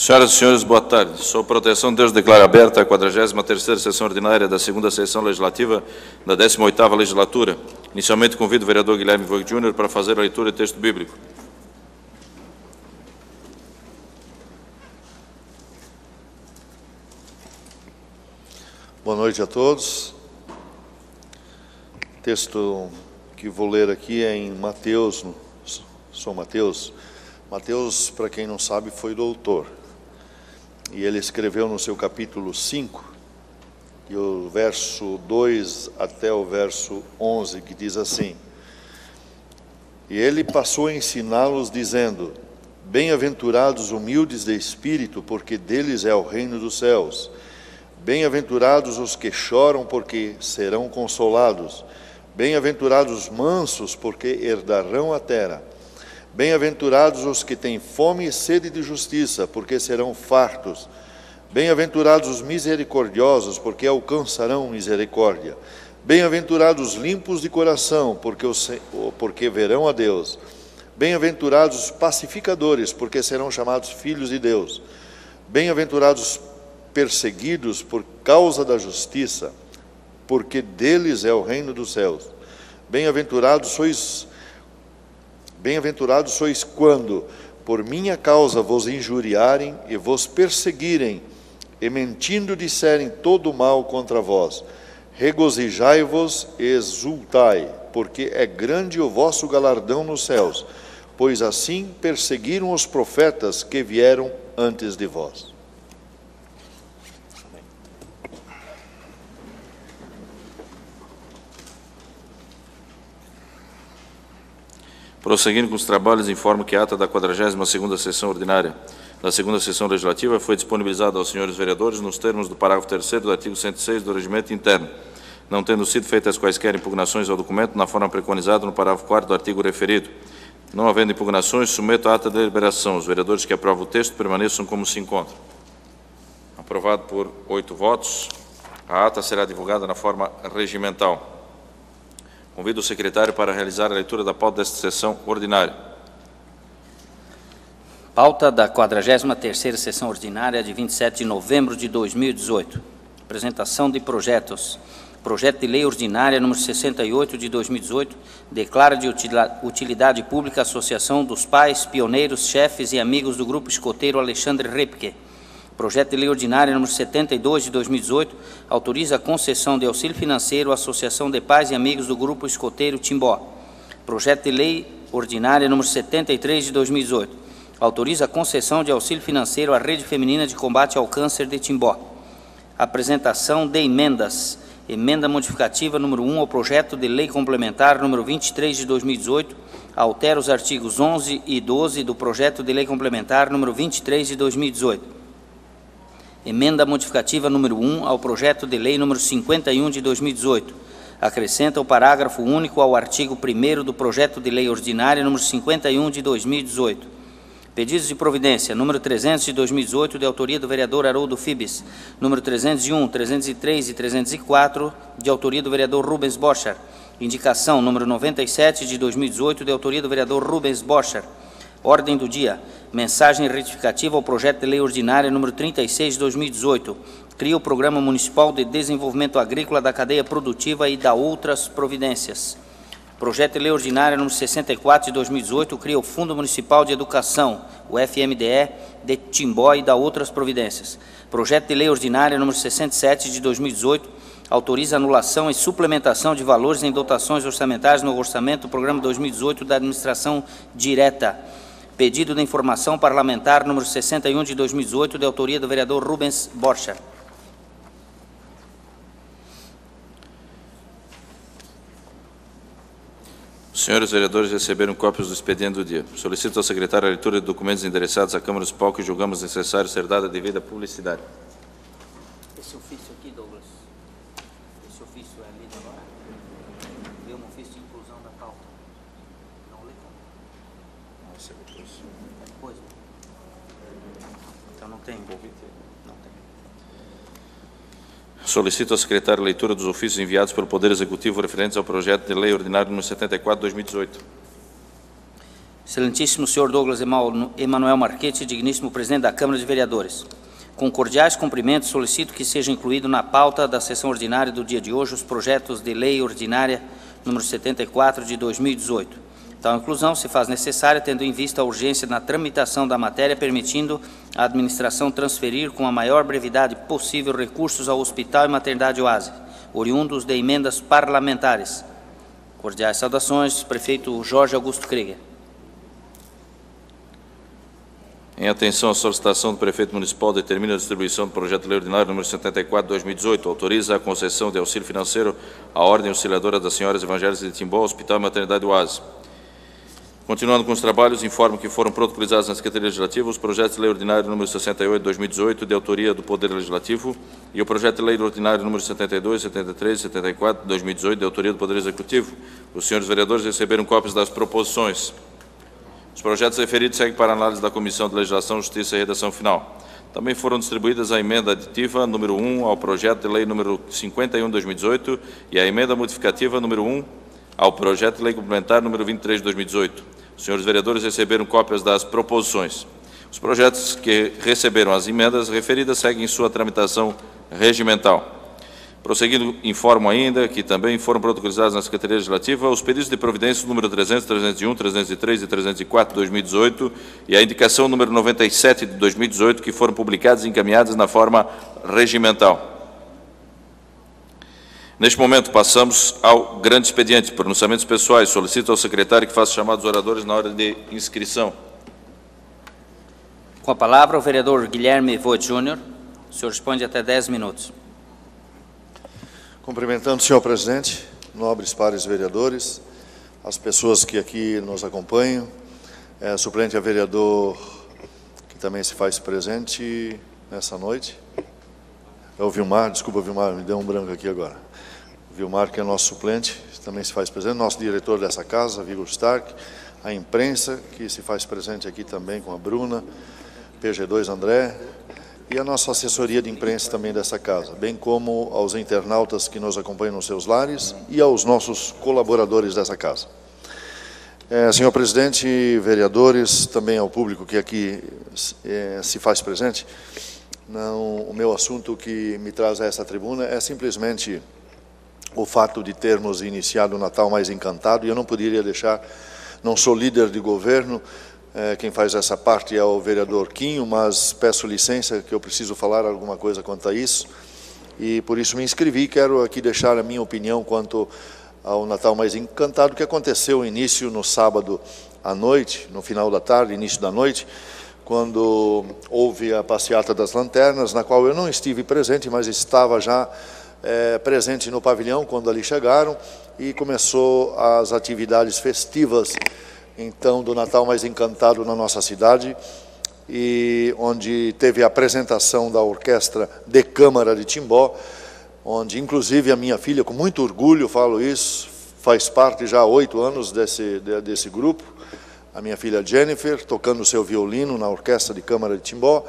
Senhoras e senhores, boa tarde. Sob proteção de Deus, declaro aberta a 43ª sessão ordinária da segunda sessão legislativa da 18ª legislatura. Inicialmente, convido o vereador Guilherme Voigt Júnior para fazer a leitura do texto bíblico. Boa noite a todos. O texto que vou ler aqui é em Mateus, São Mateus. Mateus, para quem não sabe, foi doutor. E ele escreveu no seu capítulo 5, e o verso 2 até o verso 11, que diz assim: E ele passou a ensiná-los, dizendo: Bem-aventurados humildes de espírito, porque deles é o reino dos céus. Bem-aventurados os que choram, porque serão consolados. Bem-aventurados os mansos, porque herdarão a terra. Bem-aventurados os que têm fome e sede de justiça, porque serão fartos. Bem-aventurados os misericordiosos, porque alcançarão misericórdia. Bem-aventurados os limpos de coração, porque verão a Deus. Bem-aventurados os pacificadores, porque serão chamados filhos de Deus. Bem-aventurados os perseguidos por causa da justiça, porque deles é o reino dos céus. Bem-aventurados sois quando, por minha causa, vos injuriarem e vos perseguirem, e mentindo disserem todo mal contra vós. Regozijai-vos e exultai, porque é grande o vosso galardão nos céus, pois assim perseguiram os profetas que vieram antes de vós. Prosseguindo com os trabalhos, informo que a ata da 42ª sessão ordinária da segunda sessão legislativa foi disponibilizada aos senhores vereadores nos termos do parágrafo 3º do artigo 106 do Regimento Interno, não tendo sido feitas quaisquer impugnações ao documento na forma preconizada no parágrafo 4º do artigo referido. Não havendo impugnações, submeto a ata de deliberação. Os vereadores que aprovam o texto permaneçam como se encontram. Aprovado por 8 votos, a ata será divulgada na forma regimental. Convido o secretário para realizar a leitura da pauta desta sessão ordinária. Pauta da 43ª sessão ordinária de 27 de novembro de 2018. Apresentação de projetos. Projeto de Lei Ordinária número 68 de 2018 declara de utilidade pública a Associação dos Pais, Pioneiros, Chefes e Amigos do Grupo Escoteiro Alexandre Repke. Projeto de Lei Ordinária número 72 de 2018 autoriza a concessão de auxílio financeiro à Associação de Pais e Amigos do Grupo Escoteiro Timbó. Projeto de Lei Ordinária número 73 de 2018 autoriza a concessão de auxílio financeiro à Rede Feminina de Combate ao Câncer de Timbó. Apresentação de emendas. Emenda modificativa número 1 ao projeto de Lei Complementar número 23 de 2018 altera os artigos 11 e 12 do projeto de Lei Complementar número 23 de 2018. Emenda modificativa número 1 ao projeto de lei número 51 de 2018. Acrescenta o parágrafo único ao artigo 1º do projeto de lei ordinária número 51 de 2018. Pedidos de providência número 300 de 2018, de autoria do vereador Haroldo Fibes. Número 301, 303 e 304, de autoria do vereador Rubens Boschar. Indicação número 97 de 2018, de autoria do vereador Rubens Boschar. Ordem do dia. Mensagem retificativa ao projeto de lei ordinária número 36 de 2018. Cria o Programa Municipal de Desenvolvimento Agrícola da Cadeia Produtiva e da outras providências. Projeto de lei ordinária número 64 de 2018. Cria o Fundo Municipal de Educação, o FMDE, de Timbó e da outras providências. Projeto de lei ordinária número 67 de 2018. Autoriza anulação e suplementação de valores em dotações orçamentárias no orçamento do Programa 2018 da Administração Direta. Pedido de informação parlamentar número 61 de 2018, de autoria do vereador Rubens Boschar. Os senhores vereadores receberam cópias do expediente do dia. Solicito ao secretário a leitura de documentos endereçados à Câmara Municipal que julgamos necessário ser dada a devida publicidade. Esse ofício aqui, Douglas, esse ofício é lido agora? Vê um ofício de inclusão da pauta. Não lê como? Não, esse é depois. É depois? Então não tem. Não tem. Solicito ao secretário a leitura dos ofícios enviados pelo Poder Executivo referentes ao projeto de lei ordinário número 74 de 2018. Excelentíssimo senhor Douglas Emanuel Marchetti, digníssimo presidente da Câmara de Vereadores. Com cordiais cumprimentos, solicito que seja incluído na pauta da sessão ordinária do dia de hoje os projetos de lei ordinária número 74 de 2018. Tal inclusão se faz necessária tendo em vista a urgência na tramitação da matéria, permitindo à administração transferir com a maior brevidade possível recursos ao Hospital e Maternidade Oase, oriundos de emendas parlamentares. Cordiais saudações, prefeito Jorge Augusto Krieger. Em atenção à solicitação do prefeito municipal, determina a distribuição do projeto de lei ordinário número 74 de 2018, autoriza a concessão de auxílio financeiro à Ordem Auxiliadora das Senhoras Evangélicas de Timbó, Hospital e Maternidade Oase. Continuando com os trabalhos, informo que foram protocolizados na Secretaria Legislativa os projetos de lei ordinário número 68 de 2018, de autoria do Poder Legislativo, e o projeto de lei ordinário número 72, 73 e 74 de 2018, de autoria do Poder Executivo. Os senhores vereadores receberam cópias das proposições. Os projetos referidos seguem para análise da Comissão de Legislação, Justiça e Redação Final. Também foram distribuídas a emenda aditiva número 1 ao projeto de lei número 51 de 2018 e a emenda modificativa número 1 ao projeto de lei complementar número 23 de 2018. Os senhores vereadores receberam cópias das proposições. Os projetos que receberam as emendas referidas seguem sua tramitação regimental. Prosseguindo, informo ainda que também foram protocolizados na Secretaria Legislativa os pedidos de providência número 300, 301, 303 e 304 de 2018 e a indicação número 97 de 2018, que foram publicados e encaminhados na forma regimental. Neste momento, passamos ao grande expediente, pronunciamentos pessoais. Solicito ao secretário que faça chamar os oradores na hora de inscrição. Com a palavra, o vereador Guilherme Voigt Júnior. O senhor responde até 10 minutos. Cumprimentando o senhor presidente, nobres pares vereadores, as pessoas que aqui nos acompanham, suplente a vereador que também se faz presente nessa noite, é o Vilmar, desculpa Vilmar, me deu um branco aqui agora. O Vilmar, que é nosso suplente, também se faz presente, nosso diretor dessa casa, Vigor Stark, a imprensa, que se faz presente aqui também com a Bruna, PG2 André, e a nossa assessoria de imprensa também dessa casa, bem como aos internautas que nos acompanham nos seus lares e aos nossos colaboradores dessa casa. Senhor presidente, vereadores, também ao público que aqui se faz presente, o meu assunto que me traz a essa tribuna é simplesmente o fato de termos iniciado o Natal mais encantado, e eu não poderia deixar, não sou líder de governo, quem faz essa parte é o vereador Quinho, mas peço licença que eu preciso falar alguma coisa quanto a isso, e por isso me inscrevi e quero aqui deixar a minha opinião quanto ao Natal mais encantado, que aconteceu início no sábado à noite, no final da tarde, início da noite, quando houve a passeata das lanternas, na qual eu não estive presente, mas estava já presente no pavilhão quando ali chegaram, e começou as atividades festivas, então, do Natal mais encantado na nossa cidade, e onde teve a apresentação da Orquestra de Câmara de Timbó, onde inclusive a minha filha, com muito orgulho, falo isso, faz parte já há 8 anos desse grupo, a minha filha Jennifer, tocando seu violino na Orquestra de Câmara de Timbó,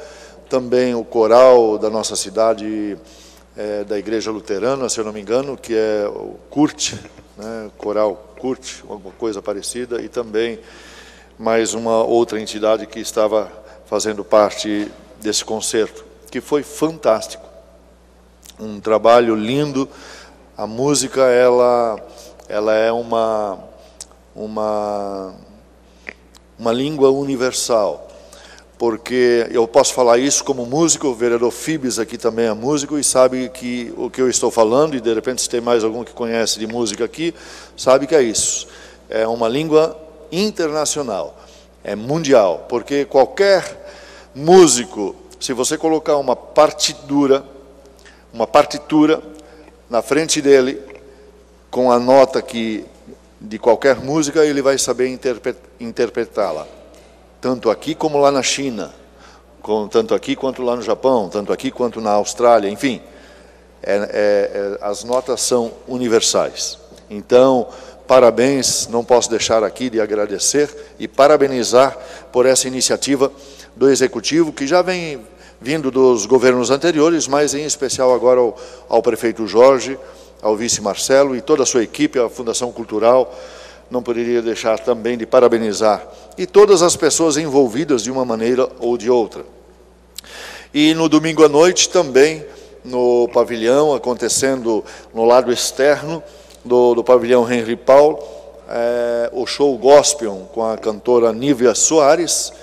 também o coral da nossa cidade, da Igreja Luterana, se eu não me engano, que é o CURT, né, coral CURT, alguma coisa parecida, e também mais uma outra entidade que estava fazendo parte desse concerto, que foi fantástico. Um trabalho lindo. A música, ela é uma língua universal, porque eu posso falar isso como músico, o vereador Fibes aqui também é músico e sabe que o que eu estou falando, e de repente se tem mais algum que conhece de música aqui, sabe que é isso. É uma língua internacional, é mundial, porque qualquer músico, se você colocar uma partitura na frente dele, com a nota de qualquer música, ele vai saber interpretá-la. Tanto aqui como lá na China, tanto aqui quanto lá no Japão, tanto aqui quanto na Austrália, enfim, as notas são universais. Então, parabéns, não posso deixar aqui de agradecer e parabenizar por essa iniciativa do Executivo, que já vem vindo dos governos anteriores, mas em especial agora ao prefeito Jorge, ao vice Marcelo e toda a sua equipe, a Fundação Cultural não poderia deixar também de parabenizar, e todas as pessoas envolvidas de uma maneira ou de outra. E no domingo à noite também, no pavilhão, acontecendo no lado externo do pavilhão Henry Paul, o show gospel com a cantora Nívia Soares,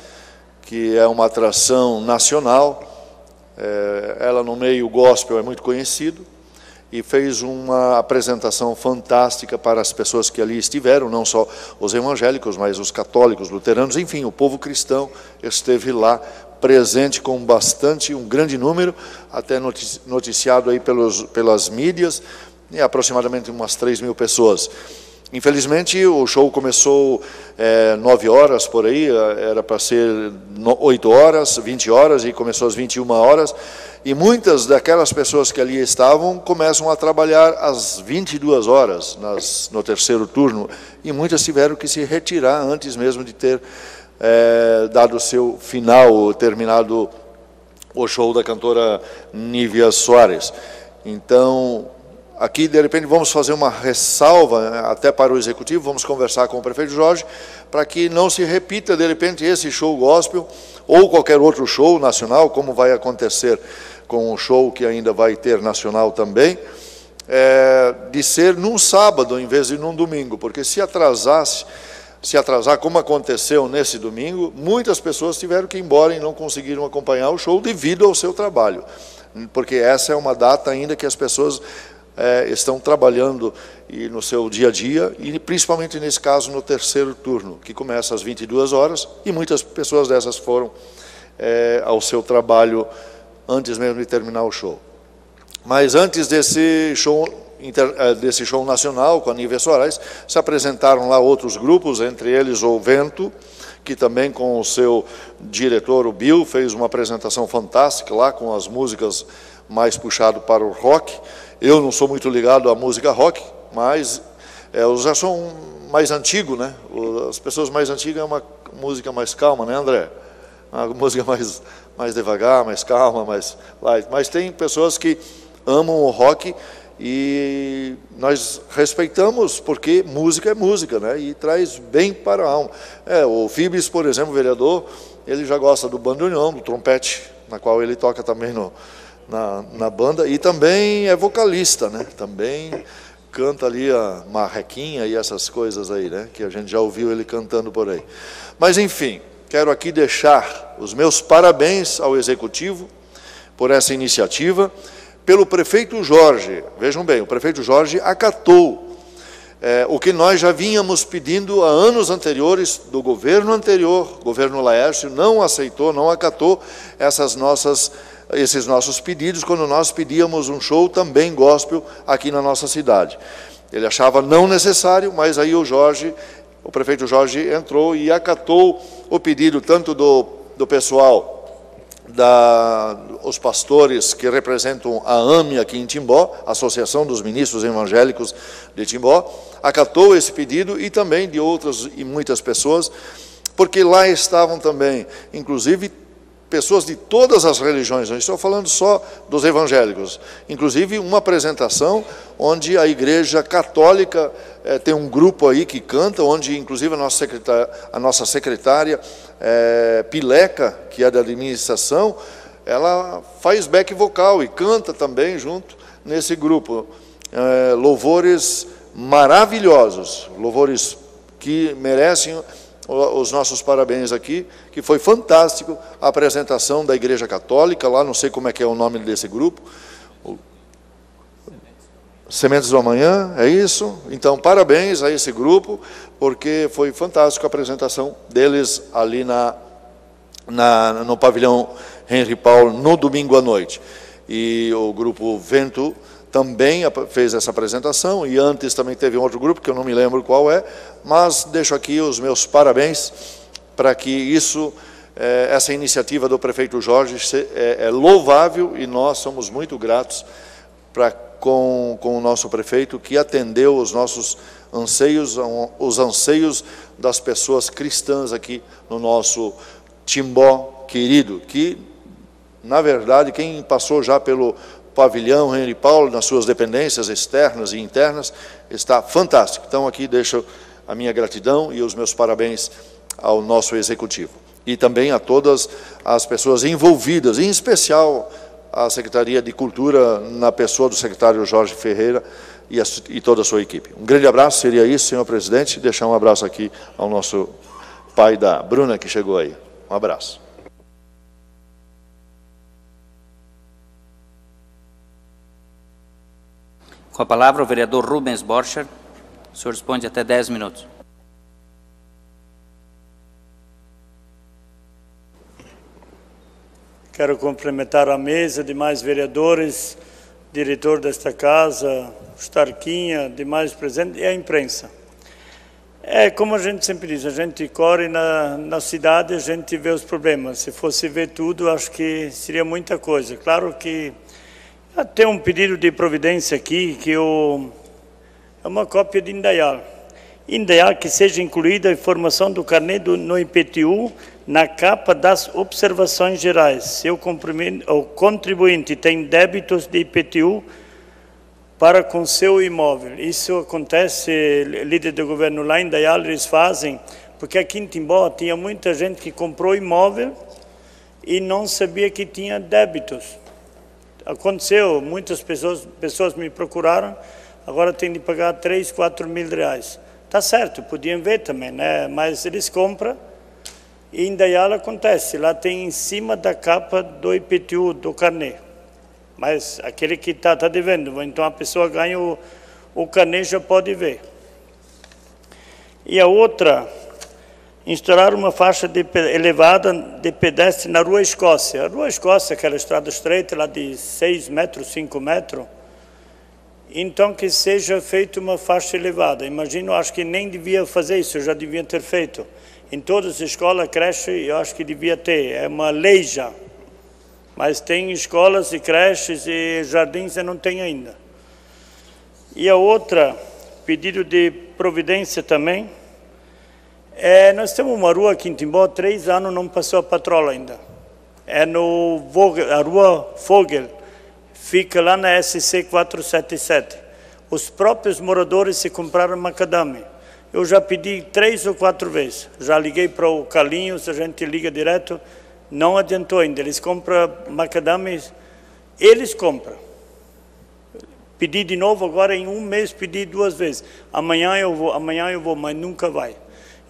que é uma atração nacional. Ela no meio gospel é muito conhecido, e fez uma apresentação fantástica para as pessoas que ali estiveram, não só os evangélicos, mas os católicos, luteranos, enfim, o povo cristão esteve lá presente com um grande número, até noticiado aí pelas mídias, e aproximadamente umas 3.000 pessoas. Infelizmente, o show começou 9 horas por aí, era para ser 8 horas, 20 horas, e começou às 21 horas, e muitas daquelas pessoas que ali estavam começam a trabalhar às 22 horas, no terceiro turno, e muitas tiveram que se retirar antes mesmo de ter dado o seu final, terminado o show da cantora Nívia Soares. Então, aqui, de repente, vamos fazer uma ressalva, até para o Executivo, vamos conversar com o prefeito Jorge, para que não se repita, de repente, esse show gospel, ou qualquer outro show nacional, como vai acontecer com o show que ainda vai ter nacional também, de ser num sábado, em vez de num domingo, porque se atrasar, como aconteceu nesse domingo, muitas pessoas tiveram que ir embora e não conseguiram acompanhar o show devido ao seu trabalho, porque essa é uma data ainda que as pessoas estão trabalhando no seu dia a dia, e principalmente nesse caso no terceiro turno, que começa às 22 horas, e muitas pessoas dessas foram ao seu trabalho antes mesmo de terminar o show. Mas antes desse show nacional com a Nívia Soares, se apresentaram lá outros grupos, entre eles o Vento, que também com o seu diretor, o Bill, fez uma apresentação fantástica lá, com as músicas mais puxado para o rock. Eu não sou muito ligado à música rock, mas eu já sou mais antigo, né? As pessoas mais antigas é uma música mais calma, né, André? Uma música mais devagar, mais calma, mais light. Mas tem pessoas que amam o rock, e nós respeitamos, porque música é música, né? E traz bem para a alma. O Fibes, por exemplo, o vereador, ele já gosta do bandoneon, do trompete, na qual ele toca também na banda, e também é vocalista, né? Também canta ali a marrequinha e essas coisas aí, né? Que a gente já ouviu ele cantando por aí. Mas, enfim, quero aqui deixar os meus parabéns ao Executivo por essa iniciativa, pelo prefeito Jorge. Vejam bem, o prefeito Jorge acatou o que nós já vínhamos pedindo há anos anteriores, do governo anterior, governo Laércio, não aceitou, não acatou esses nossos pedidos, quando nós pedíamos um show também gospel aqui na nossa cidade. Ele achava não necessário, mas aí o prefeito Jorge entrou e acatou o pedido tanto do pessoal, os pastores que representam a AME aqui em Timbó, Associação dos Ministros Evangélicos de Timbó, acatou esse pedido, e também de outras e muitas pessoas, porque lá estavam também, inclusive, pessoas de todas as religiões, não estou falando só dos evangélicos, inclusive uma apresentação onde a Igreja Católica tem um grupo aí que canta, onde inclusive a nossa secretária Pileca, que é da administração, ela faz back vocal e canta também junto nesse grupo. Louvores maravilhosos, louvores que merecem os nossos parabéns aqui, que foi fantástico a apresentação da Igreja Católica, lá não sei como é que é o nome desse grupo, Sementes do Amanhã, é isso? Então, parabéns a esse grupo, porque foi fantástico a apresentação deles ali no pavilhão Henry Paul, no domingo à noite. E o grupo Vento também fez essa apresentação, e antes também teve um outro grupo, que eu não me lembro qual é, mas deixo aqui os meus parabéns para que essa iniciativa do prefeito Jorge é louvável, e nós somos muito gratos com o nosso prefeito, que atendeu os nossos anseios, os anseios das pessoas cristãs aqui no nosso Timbó querido, que, na verdade, quem passou já pelo pavilhão Henry Paul, nas suas dependências externas e internas, está fantástico. Então, aqui deixo a minha gratidão e os meus parabéns ao nosso Executivo. E também a todas as pessoas envolvidas, em especial a Secretaria de Cultura, na pessoa do secretário Jorge Ferreira e toda a sua equipe. Um grande abraço, seria isso, senhor presidente, e deixar um abraço aqui ao nosso pai da Bruna, que chegou aí. Um abraço. Com a palavra o vereador Rubens Borcher. O senhor dispõe de até 10 minutos. Quero cumprimentar a mesa, demais vereadores, diretor desta casa, Starquinha, demais presentes e a imprensa. É como a gente sempre diz, a gente corre na cidade, a gente vê os problemas. Se fosse ver tudo, acho que seria muita coisa. Claro que tem um pedido de providência aqui, que é uma cópia de Indaial. Indaial que seja incluída a informação do carnê no IPTU na capa das observações gerais. Se o contribuinte tem débitos de IPTU para com seu imóvel. Isso acontece, líder do governo lá em Indaial, eles fazem, porque aqui em Timbó tinha muita gente que comprou imóvel e não sabia que tinha débitos. Aconteceu, muitas pessoas me procuraram, agora tem de pagar 3, 4 mil reais. Tá certo, podiam ver também, né? Mas eles compram e em Indaial acontece, lá tem em cima da capa do IPTU, do carnê. Mas aquele que está devendo, então a pessoa ganha o carnê, já pode ver. E a outra, instaurar uma faixa elevada de pedestre na Rua Escócia. A Rua Escócia, aquela estrada estreita lá de 6 metros, 5 metros, então que seja feita uma faixa elevada. Imagino, acho que nem devia fazer isso, já devia ter feito. Em todas as escolas, creche, eu acho que devia ter, é uma lei já. Mas tem escolas e creches e jardins e não tem ainda. E a outra, pedido de providência também, nós temos uma rua aqui em Timbó, 3 anos não passou a patrola ainda. É no Vogel, a Rua Vogel, fica lá na SC 477. Os próprios moradores se compraram macadame. Eu já pedi 3 ou 4 vezes. Já liguei para o Carlinhos, a gente liga direto, não adiantou ainda. Eles compram macadame, eles compram. Pedi de novo, agora em um mês pedi 2 vezes. Amanhã eu vou, mas nunca vai.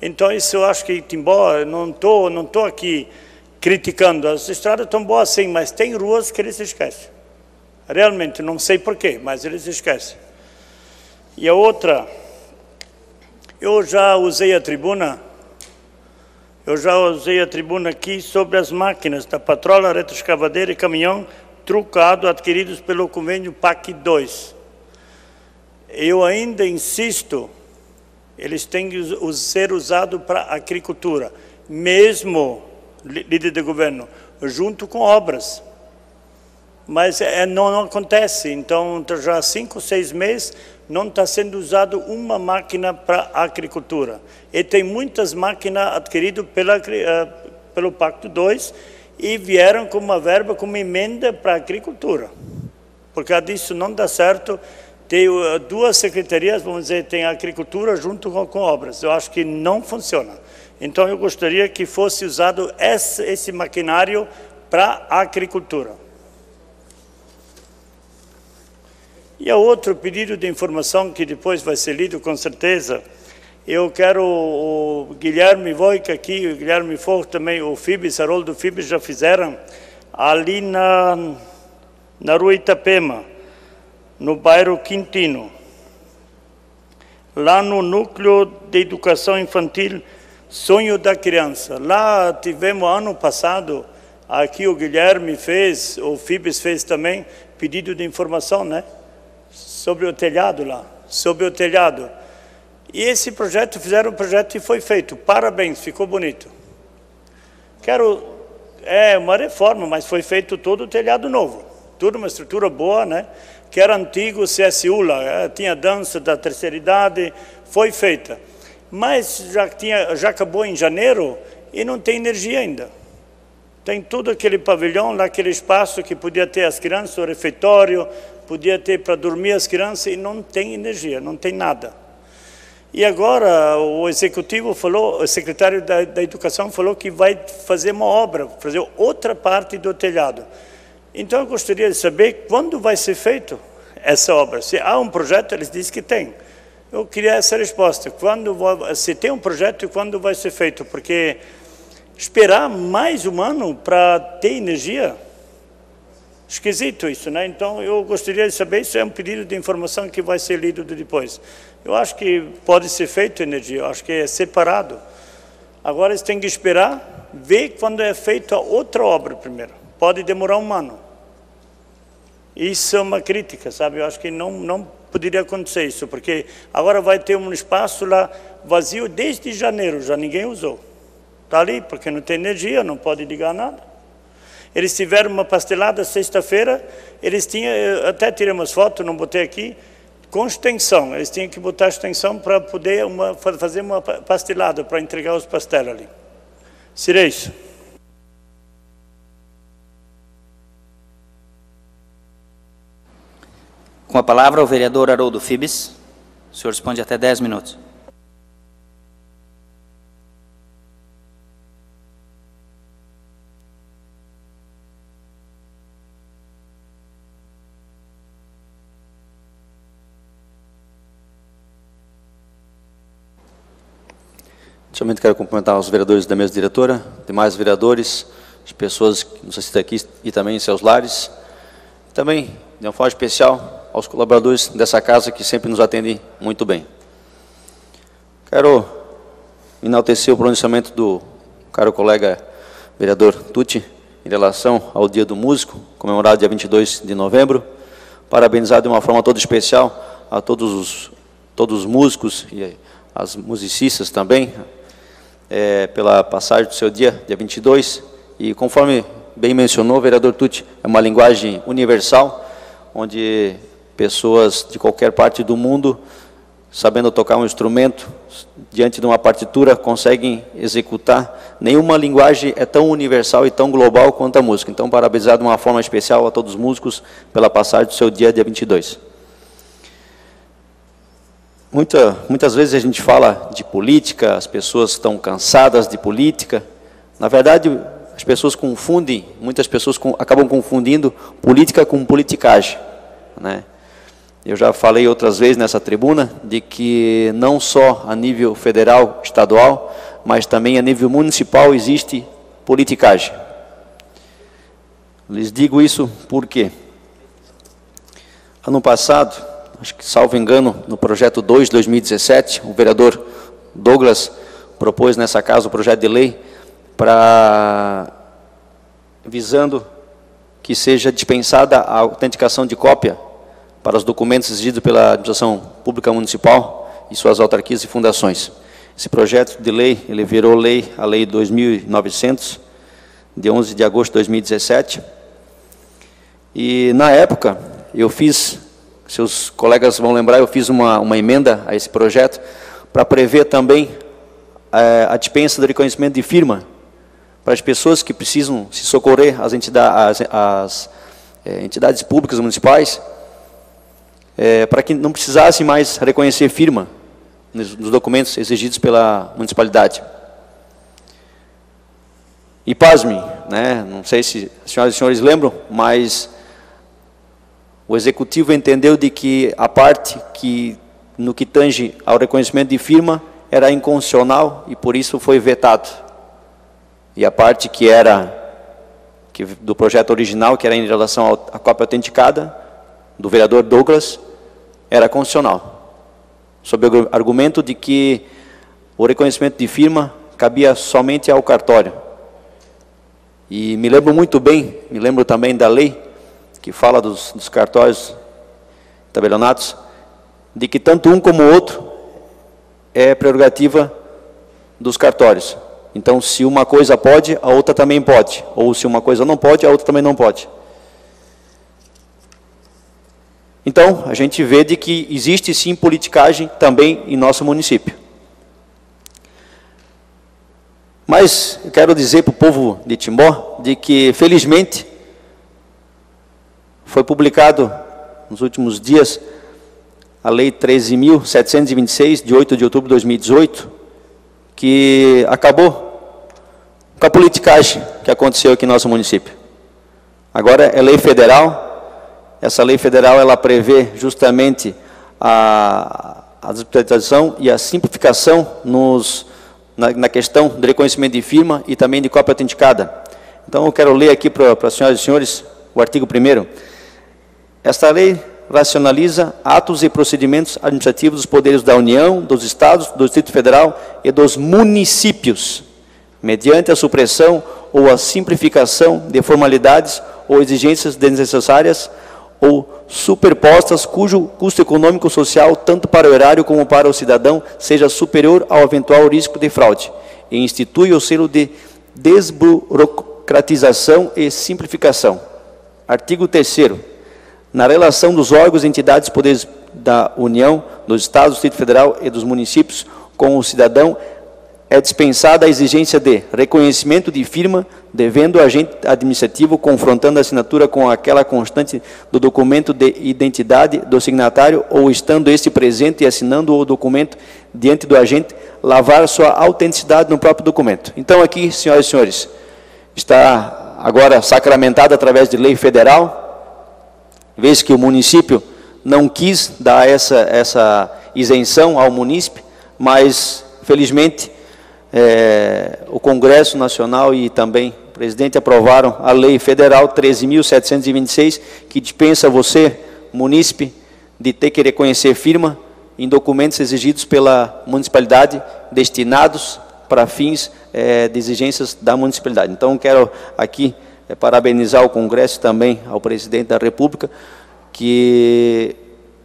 Então, isso eu acho que Timbó, não tô aqui criticando, as estradas estão boas sim, mas tem ruas que eles esquecem. Realmente, não sei porquê, mas eles esquecem. E a outra, eu já usei a tribuna aqui sobre as máquinas da patrola, retroescavadeira e caminhão trucado adquiridos pelo convênio PAC 2. Eu ainda insisto, eles têm que ser usados para agricultura, mesmo, líder do governo, junto com obras. Mas não acontece, então já há 5 ou 6 meses não está sendo usado uma máquina para agricultura. E tem muitas máquinas adquiridas pelo Pacto 2 e vieram com uma verba, com uma emenda para a agricultura. Por causa disso não dá certo. Tem 2 secretarias, vamos dizer, tem a agricultura junto com obras. Eu acho que não funciona. Então, eu gostaria que fosse usado esse maquinário para a agricultura. E a outro pedido de informação, que depois vai ser lido com certeza, eu quero o Guilherme Voica aqui, o Guilherme Forro também, o Fibes, Haroldo Fibes já fizeram, ali na Rua Itapema, no bairro Quintino, lá no Núcleo de Educação Infantil Sonho da Criança. Lá tivemos ano passado, aqui o Guilherme fez, o Fibes fez também, pedido de informação, né? Sobre o telhado lá, sobre o telhado. E esse projeto, fizeram o projeto e foi feito. Parabéns, ficou bonito. Uma reforma, mas foi feito todo o telhado novo. Tudo uma estrutura boa, né? Que era antigo CSU lá, tinha dança da terceira idade, foi feita. Mas já acabou em janeiro e não tem energia ainda. Tem tudo aquele pavilhão, lá aquele espaço que podia ter as crianças, o refeitório, podia ter para dormir as crianças e não tem energia, não tem nada. E agora o executivo falou, o secretário da Educação falou que vai fazer uma obra, fazer outra parte do telhado. Então eu gostaria de saber quando vai ser feito essa obra. Se há um projeto, eles dizem que tem. Eu queria essa resposta. Se tem um projeto e quando vai ser feito? Porque esperar mais um ano para ter energia, esquisito isso, né? Então eu gostaria de saber, isso é um pedido de informação que vai ser lido depois. Eu acho que pode ser feito energia, eu acho que é separado. Agora eles têm que esperar, ver quando é feita a outra obra primeiro. Pode demorar um ano. Isso é uma crítica, sabe? Eu acho que não poderia acontecer isso, porque agora vai ter um espaço lá vazio desde janeiro, já ninguém usou. Está ali, porque não tem energia, não pode ligar nada. Eles tiveram uma pastelada sexta-feira, eles tinham, até tirei umas fotos, não botei aqui, com extensão. Eles tinham que botar extensão para poder fazer uma pastelada, para entregar os pastéis ali. Seria isso. Com a palavra, o vereador Haroldo Fibes. O senhor responde até 10 minutos. Inicialmente quero cumprimentar os vereadores da mesa diretora, demais vereadores, as pessoas que nos assistem aqui e também em seus lares. Também, de uma forma especial, aos colaboradores dessa casa que sempre nos atendem muito bem. Quero enaltecer o pronunciamento do caro colega vereador Tucci em relação ao Dia do Músico, comemorado dia 22 de novembro. Parabenizar de uma forma toda especial a todos os músicos e as musicistas também, pela passagem do seu dia 22, e conforme bem mencionou o vereador Tucci, é uma linguagem universal, onde pessoas de qualquer parte do mundo, sabendo tocar um instrumento, diante de uma partitura, conseguem executar. Nenhuma linguagem é tão universal e tão global quanto a música. Então, parabenizar de uma forma especial a todos os músicos pela passagem do seu dia 22. Muitas vezes a gente fala de política, as pessoas estão cansadas de política. Na verdade, as pessoas confundem, muitas pessoas acabam confundindo política com politicagem, né? Eu já falei outras vezes nessa tribuna de que não só a nível federal, estadual, mas também a nível municipal existe politicagem. Lhes digo isso porque ano passado, acho que salvo engano, no projeto 2 de 2017, o vereador Douglas propôs nessa casa o projeto de lei visando que seja dispensada a autenticação de cópia para os documentos exigidos pela administração pública municipal e suas autarquias e fundações. Esse projeto de lei, ele virou lei, a Lei 2.900, de 11 de agosto de 2017. E, na época, eu fiz, seus colegas vão lembrar, eu fiz uma emenda a esse projeto para prever também a dispensa do reconhecimento de firma para as pessoas que precisam se socorrer às entidades públicas municipais, para que não precisasse mais reconhecer firma nos documentos exigidos pela municipalidade. E pasmem, né? Não sei se as senhoras e senhores lembram, mas o executivo entendeu de que a parte que, no que tange ao reconhecimento de firma, era inconstitucional e por isso foi vetado. E a parte do projeto original, que era em relação à cópia autenticada, do vereador Douglas, era constitucional, sob o argumento de que o reconhecimento de firma cabia somente ao cartório. E me lembro muito bem, me lembro também da lei que fala dos cartórios tabelionatos, de que tanto um como o outro é prerrogativa dos cartórios. Então, se uma coisa pode, a outra também pode. Ou se uma coisa não pode, a outra também não pode. Então, a gente vê de que existe sim politicagem também em nosso município. Mas eu quero dizer para o povo de Timbó de que, felizmente, foi publicado nos últimos dias a Lei 13.726, de 8 de outubro de 2018, que acabou com a politicagem que aconteceu aqui no nosso município. Agora é lei federal. Essa lei federal ela prevê justamente a digitalização e a simplificação na questão do reconhecimento de firma e também de cópia autenticada. Então, eu quero ler aqui para as senhoras e senhores o artigo 1º. Esta lei racionaliza atos e procedimentos administrativos dos poderes da União, dos Estados, do Distrito Federal e dos municípios, mediante a supressão ou a simplificação de formalidades ou exigências desnecessárias ou superpostas, cujo custo econômico social, tanto para o erário como para o cidadão, seja superior ao eventual risco de fraude, e institui o selo de desburocratização e simplificação. Artigo 3º. Na relação dos órgãos e entidades poderes da União, dos Estados, do Distrito Federal e dos municípios com o cidadão, é dispensada a exigência de reconhecimento de firma, devendo o agente administrativo, confrontando a assinatura com aquela constante do documento de identidade do signatário, ou estando este presente e assinando o documento diante do agente, lavar sua autenticidade no próprio documento. Então, aqui, senhoras e senhores, está agora sacramentado através de lei federal, vez que o município não quis dar essa isenção ao munícipe, mas, felizmente, o Congresso Nacional e também o presidente aprovaram a Lei Federal 13.726, que dispensa você, munícipe, de ter que reconhecer firma em documentos exigidos pela municipalidade, destinados para fins de exigências da municipalidade. Então, quero aqui parabenizar o Congresso e também ao presidente da República, que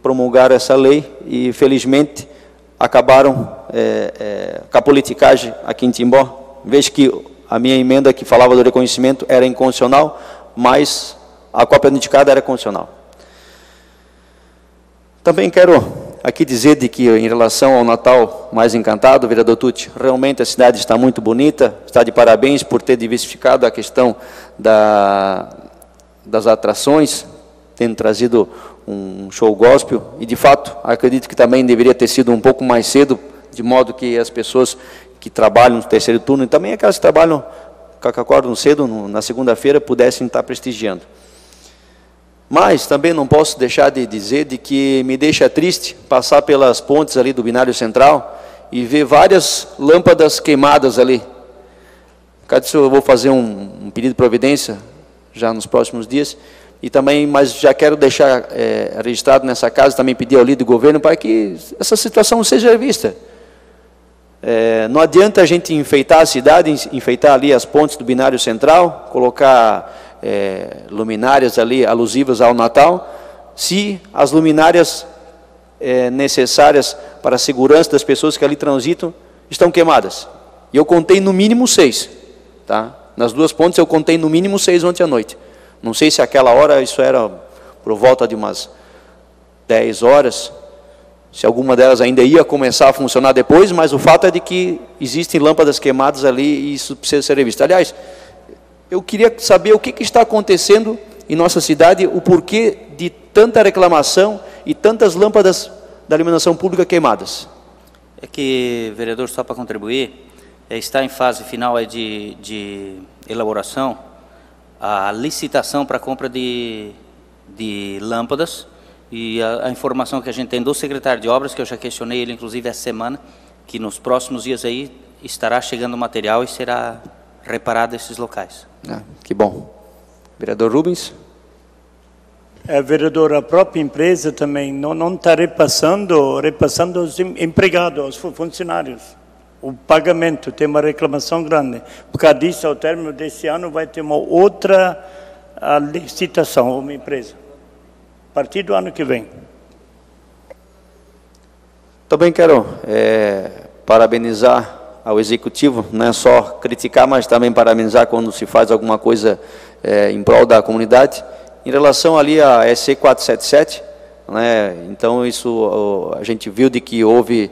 promulgaram essa lei e, felizmente, acabaram com a politicagem aqui em Timbó. Vejo que a minha emenda que falava do reconhecimento era inconstitucional, mas a cópia autenticada era constitucional. Também quero aqui dizer de que, em relação ao Natal mais encantado, vereador Tucci, realmente a cidade está muito bonita, está de parabéns por ter diversificado a questão das atrações, tendo trazido um show gospel, e de fato, acredito que também deveria ter sido um pouco mais cedo, de modo que as pessoas que trabalham no terceiro turno, e também aquelas que trabalham, que acordam cedo, na segunda-feira, pudessem estar prestigiando. Mas também não posso deixar de dizer de que me deixa triste passar pelas pontes ali do Binário Central e ver várias lâmpadas queimadas ali. Eu vou fazer um pedido de providência já nos próximos dias, e também, mas já quero deixar registrado nessa casa, também pedir ao líder do governo para que essa situação seja vista. Não adianta a gente enfeitar a cidade, enfeitar ali as pontes do Binário Central, colocar luminárias ali alusivas ao Natal, se as luminárias necessárias para a segurança das pessoas que ali transitam estão queimadas. E eu contei no mínimo 6, tá? Nas duas pontes eu contei no mínimo 6 ontem à noite. Não sei se aquela hora, isso era por volta de umas 10 horas, se alguma delas ainda ia começar a funcionar depois, mas o fato é de que existem lâmpadas queimadas ali e isso precisa ser revisto. Aliás, eu queria saber o que está acontecendo em nossa cidade, o porquê de tanta reclamação e tantas lâmpadas da iluminação pública queimadas. É que, vereador, só para contribuir, está em fase final de elaboração a licitação para a compra de lâmpadas, e a informação que a gente tem do secretário de obras, que eu já questionei ele inclusive essa semana, que nos próximos dias aí estará chegando o material e será reparado esses locais. Que bom. Vereador Rubens? Vereador, a própria empresa também não está repassando os empregados, os funcionários. O pagamento, tem uma reclamação grande. Por causa disso, ao término desse ano, vai ter uma outra licitação, uma empresa, a partir do ano que vem. Também quero parabenizar ao Executivo, não é só criticar, mas também parabenizar quando se faz alguma coisa em prol da comunidade. Em relação ali à SC 477, né, então isso a gente viu de que houve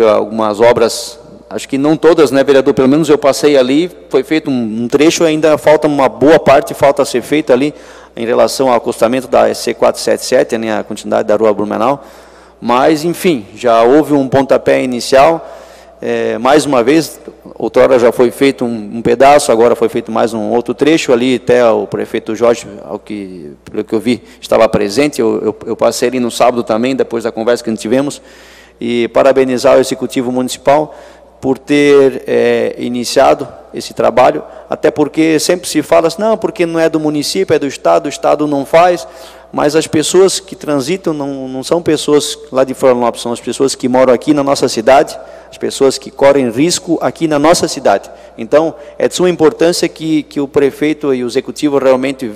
algumas obras, acho que não todas, né, vereador? Pelo menos eu passei ali, foi feito um trecho, ainda falta uma boa parte, falta ser feita ali, em relação ao acostamento da SC 477, né, a continuidade da Rua Blumenau, mas, enfim, já houve um pontapé inicial. Mais uma vez, outrora já foi feito um pedaço, agora foi feito mais um outro trecho ali, até o prefeito Jorge, pelo que eu vi, estava presente, eu passei ali no sábado também, depois da conversa que tivemos, e parabenizar o Executivo Municipal por ter iniciado esse trabalho, até porque sempre se fala assim, não, porque não é do município, é do Estado, o Estado não faz, mas as pessoas que transitam não são pessoas lá de Florianópolis, são as pessoas que moram aqui na nossa cidade, as pessoas que correm risco aqui na nossa cidade. Então, é de suma importância que o prefeito e o executivo realmente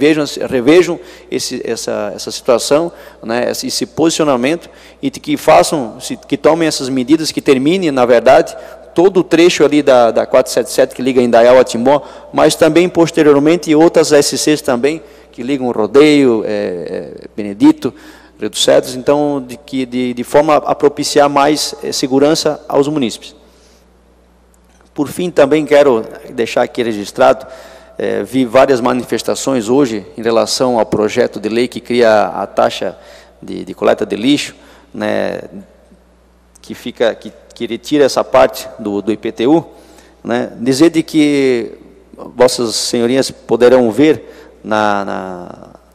revejam essa situação, né, esse posicionamento, e que tomem essas medidas, que terminem, na verdade, todo o trecho ali da 477 que liga Indaial a Timó, mas também, posteriormente, outras SCs também, que ligam Rodeio, Benedito, Rio dos Cedros, então, de forma a propiciar mais segurança aos munícipes. Por fim, também quero deixar aqui registrado, vi várias manifestações hoje em relação ao projeto de lei que cria a taxa de coleta de lixo, né, que retira essa parte do IPTU, né, dizer de que vossas senhorias poderão ver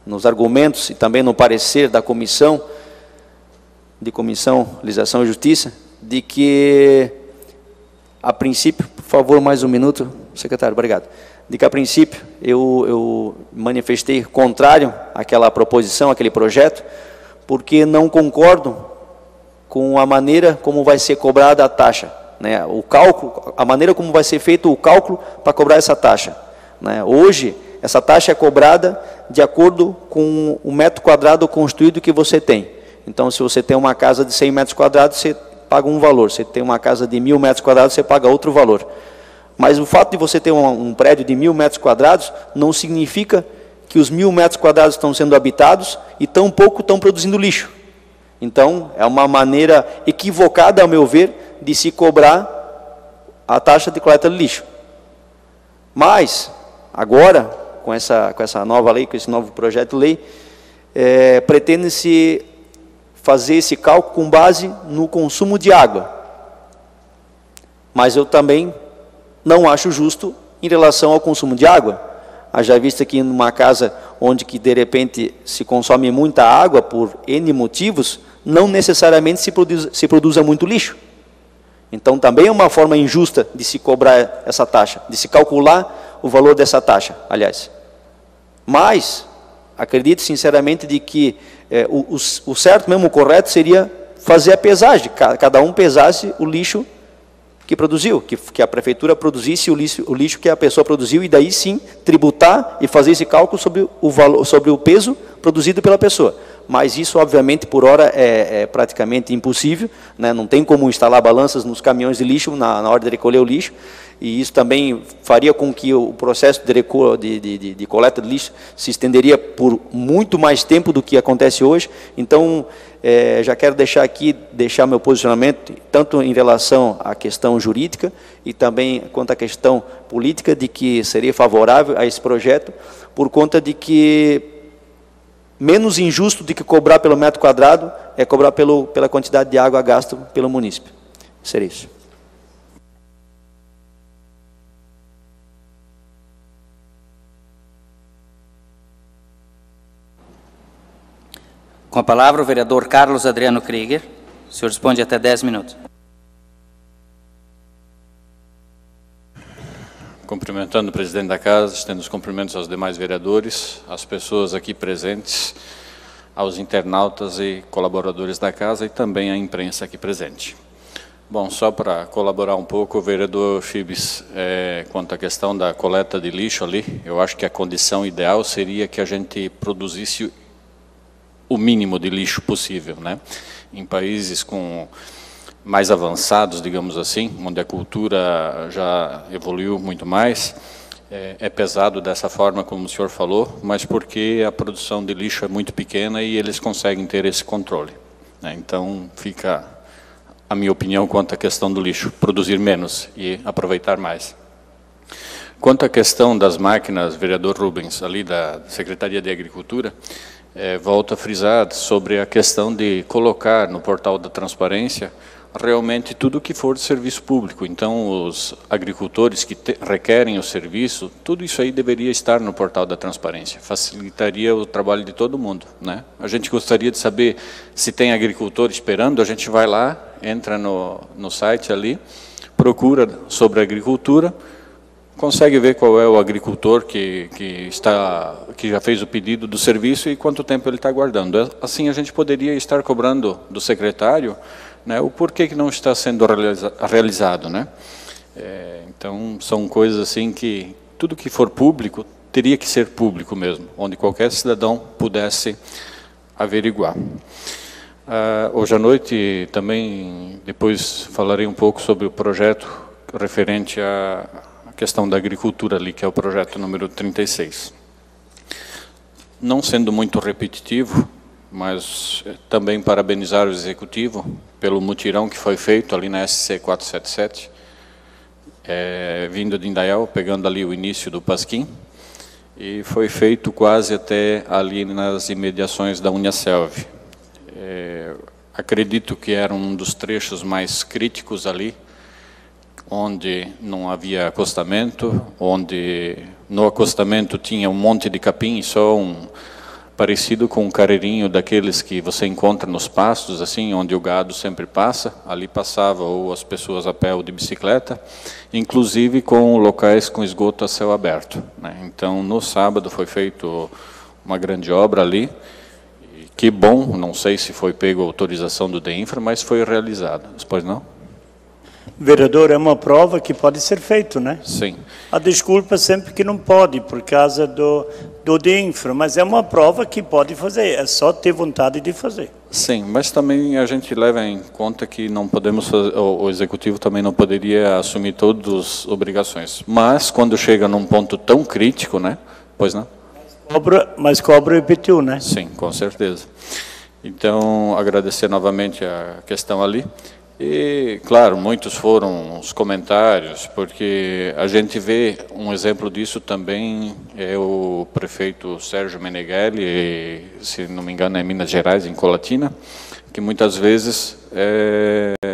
nos argumentos e também no parecer da Comissão Legislação e Justiça, de que, a princípio, por favor, mais um minuto, secretário, obrigado, de que, a princípio, eu manifestei contrário àquela proposição, àquele projeto, porque não concordo com a maneira como vai ser cobrada a taxa, né, o cálculo, a maneira como vai ser feito o cálculo para cobrar essa taxa, né. Hoje, essa taxa é cobrada de acordo com o metro quadrado construído que você tem. Então, se você tem uma casa de 100 metros quadrados, você paga um valor. Se tem uma casa de 1.000 metros quadrados, você paga outro valor. Mas o fato de você ter um prédio de 1.000 metros quadrados não significa que os 1.000 metros quadrados estão sendo habitados e tampouco estão produzindo lixo. Então, é uma maneira equivocada, ao meu ver, de se cobrar a taxa de coleta de lixo. Mas, agora, com essa nova lei, com esse novo projeto de lei, pretende-se fazer esse cálculo com base no consumo de água. Mas eu também não acho justo em relação ao consumo de água. Haja vista que numa casa onde que de repente se consome muita água por N motivos, não necessariamente se produza muito lixo. Então também é uma forma injusta de se cobrar essa taxa, de se calcular o valor dessa taxa, aliás. Mas acredito sinceramente de que o certo mesmo, o correto seria fazer a pesagem, cada um pesasse o lixo que produziu, que a prefeitura produzisse o lixo que a pessoa produziu, e daí sim tributar e fazer esse cálculo sobre o peso produzido pela pessoa. Mas isso, obviamente, por hora é praticamente impossível, né? Não tem como instalar balanças nos caminhões de lixo na hora de recolher o lixo, e isso também faria com que o processo de coleta de lixo se estenderia por muito mais tempo do que acontece hoje. Então, já quero deixar meu posicionamento, tanto em relação à questão jurídica e também quanto à questão política, de que seria favorável a esse projeto, por conta de que menos injusto do que cobrar pelo metro quadrado é cobrar pela quantidade de água gasta pelo município. Seria isso. Com a palavra, o vereador Carlos Adriano Krieger. O senhor responde até 10 minutos. Cumprimentando o presidente da casa, estendo os cumprimentos aos demais vereadores, às pessoas aqui presentes, aos internautas e colaboradores da casa e também à imprensa aqui presente. Bom, só para colaborar um pouco, o vereador Fibes, quanto à questão da coleta de lixo ali, eu acho que a condição ideal seria que a gente produzisse o mínimo de lixo possível, né? Em países mais avançados, digamos assim, onde a cultura já evoluiu muito mais, é pesado dessa forma, como o senhor falou, mas porque a produção de lixo é muito pequena e eles conseguem ter esse controle, né? Então, fica a minha opinião quanto à questão do lixo, produzir menos e aproveitar mais. Quanto à questão das máquinas, vereador Rubens, ali da Secretaria de Agricultura, volto a frisar sobre a questão de colocar no portal da transparência realmente tudo que for de serviço público. Então, os agricultores que requerem o serviço, tudo isso aí deveria estar no portal da transparência. Facilitaria o trabalho de todo mundo, né? A gente gostaria de saber se tem agricultor esperando, a gente vai lá, entra no site ali, procura sobre agricultura, consegue ver qual é o agricultor que já fez o pedido do serviço e quanto tempo ele está aguardando. Assim, a gente poderia estar cobrando do secretário, né, o porquê que não está sendo realizado, né? Então, são coisas assim que tudo que for público teria que ser público mesmo, onde qualquer cidadão pudesse averiguar. Hoje à noite também, depois falarei um pouco sobre o projeto referente à questão da agricultura ali, que é o projeto número 36. Não sendo muito repetitivo, mas também parabenizar o Executivo pelo mutirão que foi feito ali na SC 477, vindo de Indaial, pegando ali o início do Pasquim, e foi feito quase até ali nas imediações da Uniaselv. Acredito que era um dos trechos mais críticos ali, onde não havia acostamento, onde no acostamento tinha um monte de capim, só parecido com um carreirinho daqueles que você encontra nos pastos, assim, onde o gado sempre passa. Ali passava ou as pessoas a pé ou de bicicleta, inclusive com locais com esgoto a céu aberto, né? Então, no sábado foi feito uma grande obra ali. E que bom, não sei se foi pego a autorização do DEINFRA, mas foi realizado. Pois não? Vereador, é uma prova que pode ser feito, né? Sim. A desculpa sempre que não pode, por causa do DEINFRA, mas é uma prova que pode fazer, é só ter vontade de fazer. Sim, mas também a gente leva em conta que não podemos fazer, o Executivo também não poderia assumir todas as obrigações. Mas, quando chega num ponto tão crítico, né? Pois não? Mas cobra o IPTU, né? Sim, com certeza. Então, agradecer novamente a questão ali. E, claro, muitos foram os comentários, porque a gente vê um exemplo disso também, é o prefeito Sérgio Meneghelli, se não me engano é em Minas Gerais, em Colatina, que muitas vezes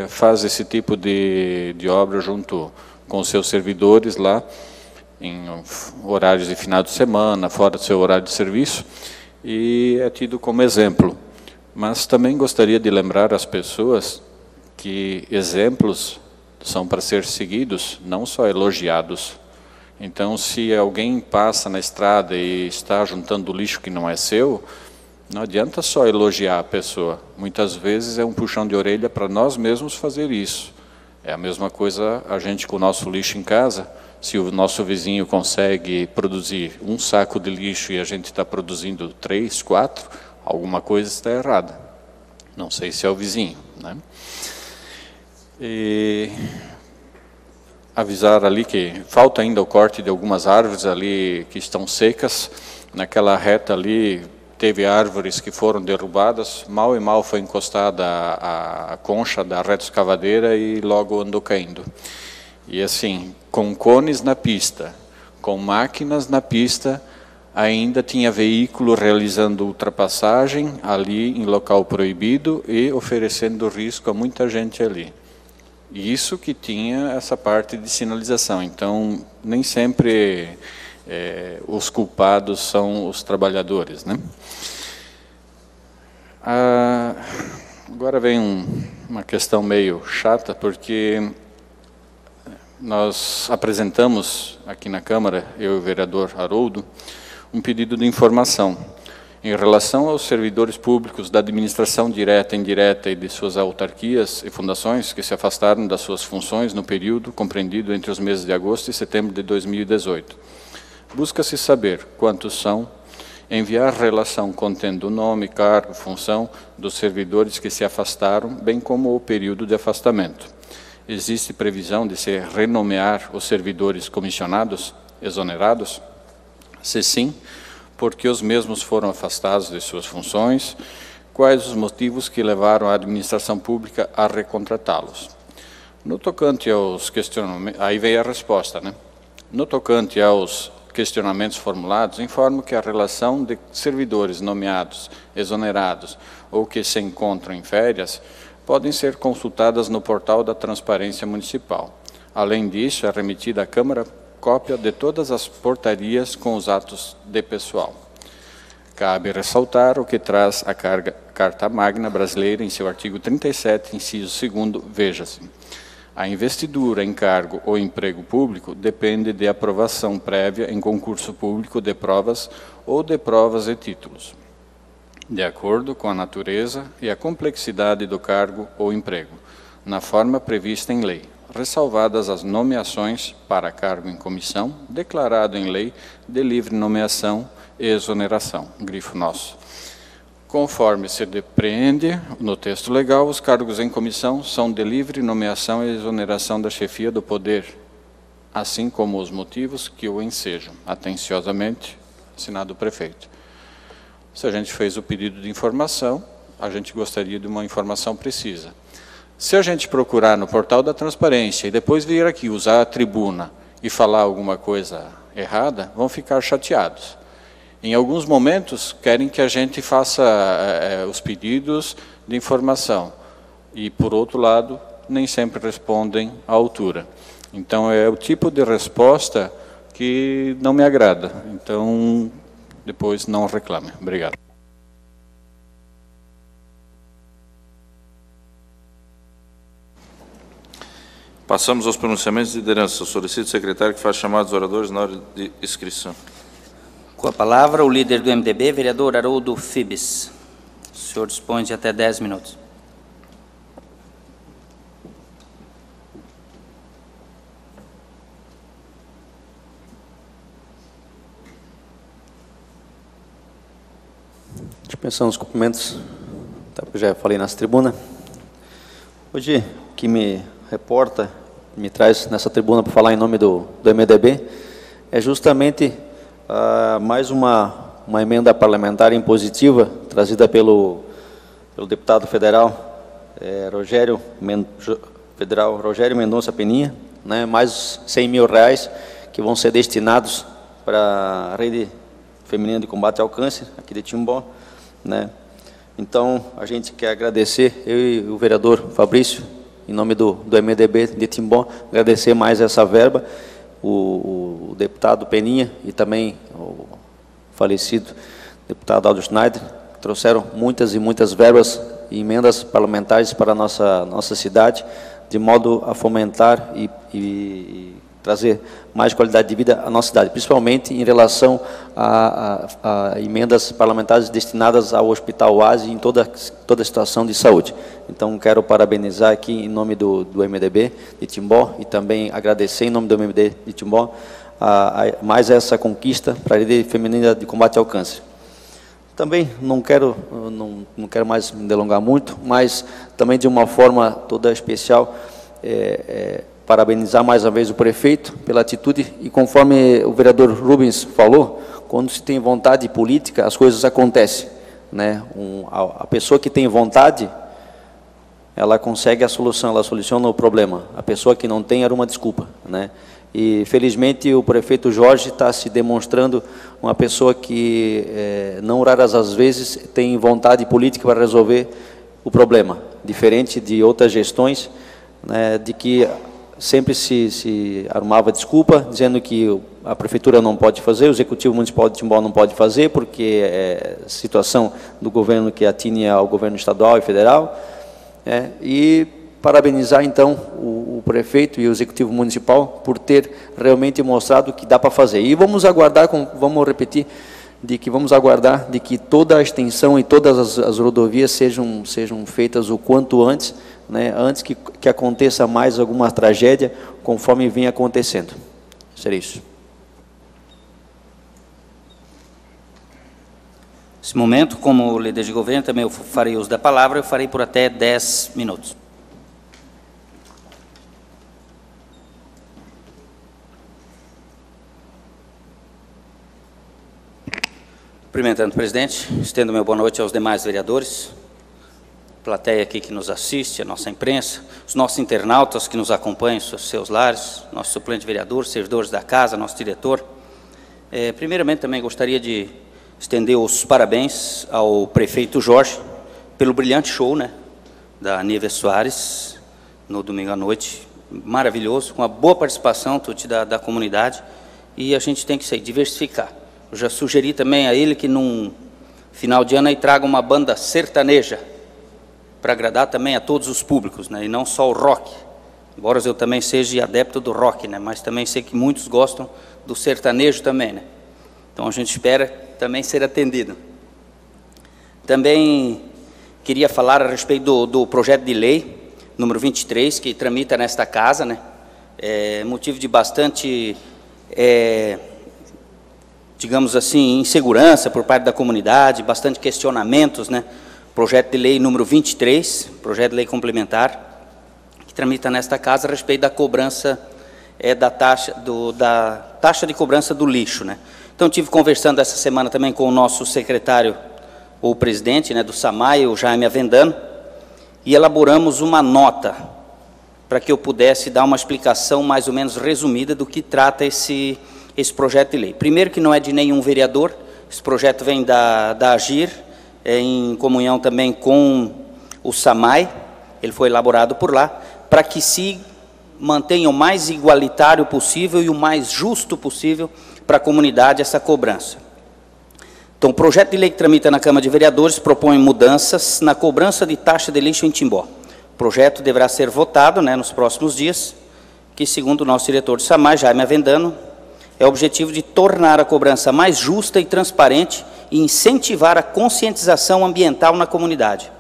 faz esse tipo de obra junto com os seus servidores lá, em horários de final de semana, fora do seu horário de serviço, e é tido como exemplo. Mas também gostaria de lembrar as pessoas que exemplos são para ser seguidos, não só elogiados. Então, se alguém passa na estrada e está juntando lixo que não é seu, não adianta só elogiar a pessoa. Muitas vezes é um puxão de orelha para nós mesmos fazer isso. É a mesma coisa a gente com o nosso lixo em casa. Se o nosso vizinho consegue produzir um saco de lixo e a gente está produzindo 3, 4, alguma coisa está errada. Não sei se é o vizinho, né? E avisar ali que falta ainda o corte de algumas árvores ali que estão secas. Naquela reta ali teve árvores que foram derrubadas, mal e mal foi encostada a concha da reta escavadeira e logo andou caindo. E assim, com cones na pista, com máquinas na pista, ainda tinha veículo realizando ultrapassagem ali em local proibido e oferecendo risco a muita gente ali. Isso que tinha essa parte de sinalização. Então, nem sempre os culpados são os trabalhadores, né? Agora vem uma questão meio chata, porque nós apresentamos aqui na Câmara, eu e o vereador Haroldo, um pedido de informação em relação aos servidores públicos da administração direta, indireta e de suas autarquias e fundações que se afastaram das suas funções no período compreendido entre os meses de agosto e setembro de 2018. Busca-se saber quantos são, enviar relação contendo o nome, cargo, função dos servidores que se afastaram, bem como o período de afastamento. Existe previsão de se renomear os servidores comissionados, exonerados? Se sim, por que os mesmos foram afastados de suas funções? Quais os motivos que levaram a administração pública a recontratá-los? No tocante aos questionamentos, aí vem a resposta, né? No tocante aos questionamentos formulados, informo que a relação de servidores nomeados, exonerados ou que se encontram em férias podem ser consultadas no portal da Transparência Municipal. Além disso, é remetida à Câmara cópia de todas as portarias com os atos de pessoal. Cabe ressaltar o que traz a Carta Magna Brasileira em seu artigo 37, inciso 2º, veja-se. A investidura em cargo ou emprego público depende de aprovação prévia em concurso público de provas ou de provas e títulos, de acordo com a natureza e a complexidade do cargo ou emprego, na forma prevista em lei, ressalvadas as nomeações para cargo em comissão, declarado em lei de livre nomeação e exoneração, grifo nosso. Conforme se depreende no texto legal, os cargos em comissão são de livre nomeação e exoneração da chefia do poder, assim como os motivos que o ensejam. Atenciosamente, assinado o prefeito. Se a gente fez o pedido de informação, a gente gostaria de uma informação precisa. Se a gente procurar no portal da transparência e depois vir aqui usar a tribuna e falar alguma coisa errada, vão ficar chateados. Em alguns momentos, querem que a gente faça os pedidos de informação. E, por outro lado, nem sempre respondem à altura. Então, é o tipo de resposta que não me agrada. Então, depois não reclame. Obrigado. Passamos aos pronunciamentos de liderança. Eu solicito, secretário, que faça chamar os oradores na hora de inscrição. Com a palavra, o líder do MDB, vereador Haroldo Fibes. O senhor dispõe de até 10 minutos. Dispensando os cumprimentos, eu já falei nessa tribuna. Hoje, o que me reporta, me traz nessa tribuna para falar em nome do MDB, é justamente mais uma emenda parlamentar impositiva, trazida pelo deputado federal, Rogério Mendonça Peninha, né, mais R$100 mil que vão ser destinados para a Rede Feminina de Combate ao Câncer, aqui de Timbó, né. Então, a gente quer agradecer, eu e o vereador Fabrício, em nome do MDB de Timbó, agradecer mais essa verba, o deputado Peninha e também o falecido deputado Aldo Schneider, que trouxeram muitas e muitas verbas e emendas parlamentares para a nossa cidade, de modo a fomentar e trazer mais qualidade de vida à nossa cidade, principalmente em relação a emendas parlamentares destinadas ao Hospital Oasi em toda a situação de saúde. Então, quero parabenizar aqui em nome do MDB de Timbó e também agradecer em nome do MDB de Timbó mais essa conquista para a Rede Feminina de Combate ao Câncer. Também não quero mais me delongar muito, mas também de uma forma toda especial, parabenizar mais uma vez o prefeito pela atitude, e conforme o vereador Rubens falou, quando se tem vontade política, as coisas acontecem, né? A pessoa que tem vontade, ela consegue a solução, ela soluciona o problema. A pessoa que não tem era uma desculpa, né? E, felizmente, o prefeito Jorge está se demonstrando uma pessoa que, não raras às vezes, tem vontade política para resolver o problema, diferente de outras gestões, né, de que sempre se arrumava desculpa, dizendo que a prefeitura não pode fazer, o executivo municipal de Timbó não pode fazer, porque é situação do governo que atine ao governo estadual e federal. E parabenizar, então, o prefeito e o executivo municipal por ter realmente mostrado que dá para fazer. E vamos aguardar, vamos repetir, vamos aguardar de que toda a extensão e todas as rodovias sejam feitas o quanto antes, né, antes que aconteça mais alguma tragédia, conforme vem acontecendo. Seria isso. Nesse momento, como líder de governo, também eu farei uso da palavra, eu farei por até 10 minutos. Cumprimentando o presidente, estendo meu boa noite aos demais vereadores, plateia aqui que nos assiste, a nossa imprensa, os nossos internautas que nos acompanham em seus lares, nosso suplente vereador, servidores da casa, nosso diretor. Primeiramente, também gostaria de estender os parabéns ao prefeito Jorge pelo brilhante show, né, da Nívia Soares, no domingo à noite. Maravilhoso, com uma boa participação da comunidade, e a gente tem que se diversificar. Eu já sugeri também a ele que, num final de ano, aí traga uma banda sertaneja, para agradar também a todos os públicos, né, e não só o rock. Embora eu também seja adepto do rock, né, mas também sei que muitos gostam do sertanejo também, né. Então a gente espera também ser atendido. Também queria falar a respeito do projeto de lei número 23, que tramita nesta casa, né. É motivo de bastante, digamos assim, insegurança por parte da comunidade, bastante questionamentos, né. Projeto de lei número 23, projeto de lei complementar, que tramita nesta casa a respeito da cobrança da taxa de cobrança do lixo, né. Então, tive conversando essa semana também com o nosso secretário, ou presidente, né, do SAMAI, o Jaime Avendano, e elaboramos uma nota para que eu pudesse dar uma explicação mais ou menos resumida do que trata esse projeto de lei. Primeiro, que não é de nenhum vereador, esse projeto vem da AGIR, em comunhão também com o SAMAI, ele foi elaborado por lá, para que se mantenha o mais igualitário possível e o mais justo possível para a comunidade essa cobrança. Então, o projeto de lei que tramita na Câmara de Vereadores propõe mudanças na cobrança de taxa de lixo em Timbó. O projeto deverá ser votado, né, nos próximos dias, que, segundo o nosso diretor de SAMAI, Jaime Avendano, é o objetivo de tornar a cobrança mais justa e transparente e incentivar a conscientização ambiental na comunidade.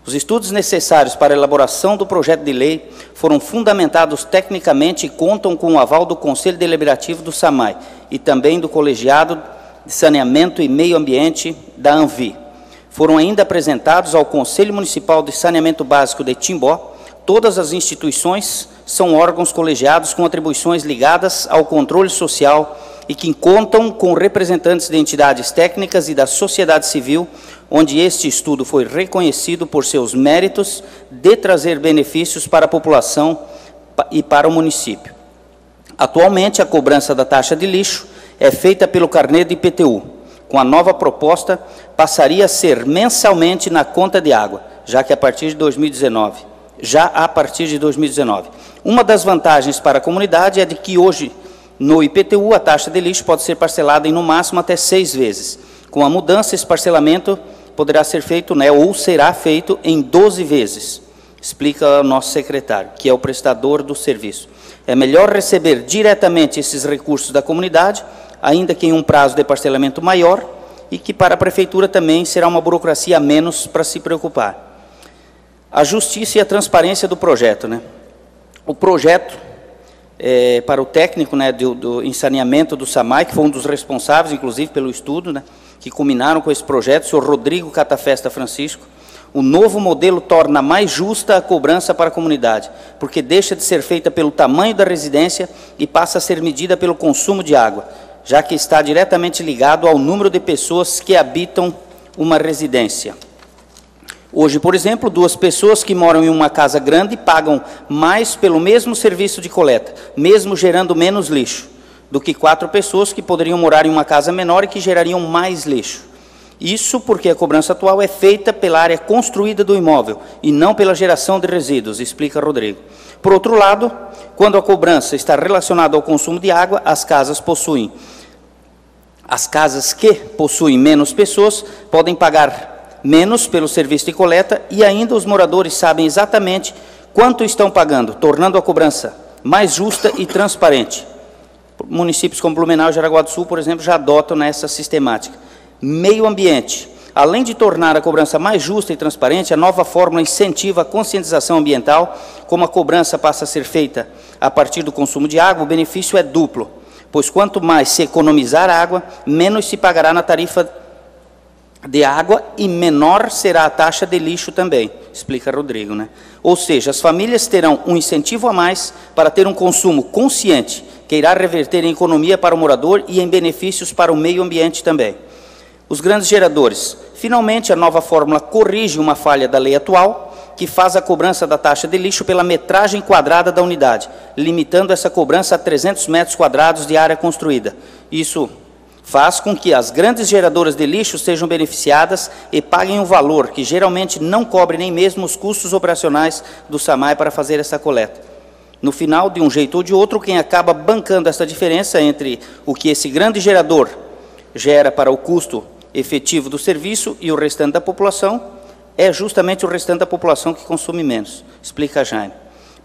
Os estudos necessários para a elaboração do projeto de lei foram fundamentados tecnicamente e contam com o aval do Conselho Deliberativo do SAMAI e também do Colegiado de Saneamento e Meio Ambiente da ANVI. Foram ainda apresentados ao Conselho Municipal de Saneamento Básico de Timbó. Todas as instituições são órgãos colegiados com atribuições ligadas ao controle social e que contam com representantes de entidades técnicas e da sociedade civil, onde este estudo foi reconhecido por seus méritos de trazer benefícios para a população e para o município. Atualmente, a cobrança da taxa de lixo é feita pelo carnê de IPTU. Com a nova proposta, passaria a ser mensalmente na conta de água, já a partir de 2019. Uma das vantagens para a comunidade é de que hoje, no IPTU, a taxa de lixo pode ser parcelada em no máximo até 6 vezes. Com a mudança, esse parcelamento poderá ser feito, né, ou será feito em 12 vezes, explica o nosso secretário, que é o prestador do serviço. É melhor receber diretamente esses recursos da comunidade, ainda que em um prazo de parcelamento maior, e que para a prefeitura também será uma burocracia a menos para se preocupar. A justiça e a transparência do projeto, né? O projeto, para o técnico, né, em saneamento do SAMAI, que foi um dos responsáveis, inclusive, pelo estudo, né, que culminaram com esse projeto, o senhor Rodrigo Catafesta Francisco, o novo modelo torna mais justa a cobrança para a comunidade, porque deixa de ser feita pelo tamanho da residência e passa a ser medida pelo consumo de água, já que está diretamente ligado ao número de pessoas que habitam uma residência. Hoje, por exemplo, 2 pessoas que moram em uma casa grande pagam mais pelo mesmo serviço de coleta, mesmo gerando menos lixo, do que 4 pessoas que poderiam morar em uma casa menor e que gerariam mais lixo. Isso porque a cobrança atual é feita pela área construída do imóvel e não pela geração de resíduos, explica Rodrigo. Por outro lado, quando a cobrança está relacionada ao consumo de água, as casas que possuem menos pessoas podem pagar menos pelo serviço de coleta e ainda os moradores sabem exatamente quanto estão pagando, tornando a cobrança mais justa e transparente. Municípios como Blumenau e Jaraguá do Sul, por exemplo, já adotam essa sistemática. Meio ambiente. Além de tornar a cobrança mais justa e transparente, a nova fórmula incentiva a conscientização ambiental. Como a cobrança passa a ser feita a partir do consumo de água, o benefício é duplo, pois quanto mais se economizar água, menos se pagará na tarifa de água e menor será a taxa de lixo também, explica Rodrigo, né? Ou seja, as famílias terão um incentivo a mais para ter um consumo consciente, que irá reverter em economia para o morador e em benefícios para o meio ambiente também. Os grandes geradores. Finalmente, a nova fórmula corrige uma falha da lei atual, que faz a cobrança da taxa de lixo pela metragem quadrada da unidade, limitando essa cobrança a 300 metros quadrados de área construída. Isso faz com que as grandes geradoras de lixo sejam beneficiadas e paguem um valor que geralmente não cobre nem mesmo os custos operacionais do SAMAI para fazer essa coleta. No final, de um jeito ou de outro, quem acaba bancando essa diferença entre o que esse grande gerador gera para o custo efetivo do serviço e o restante da população é justamente o restante da população que consome menos, explica Jaime.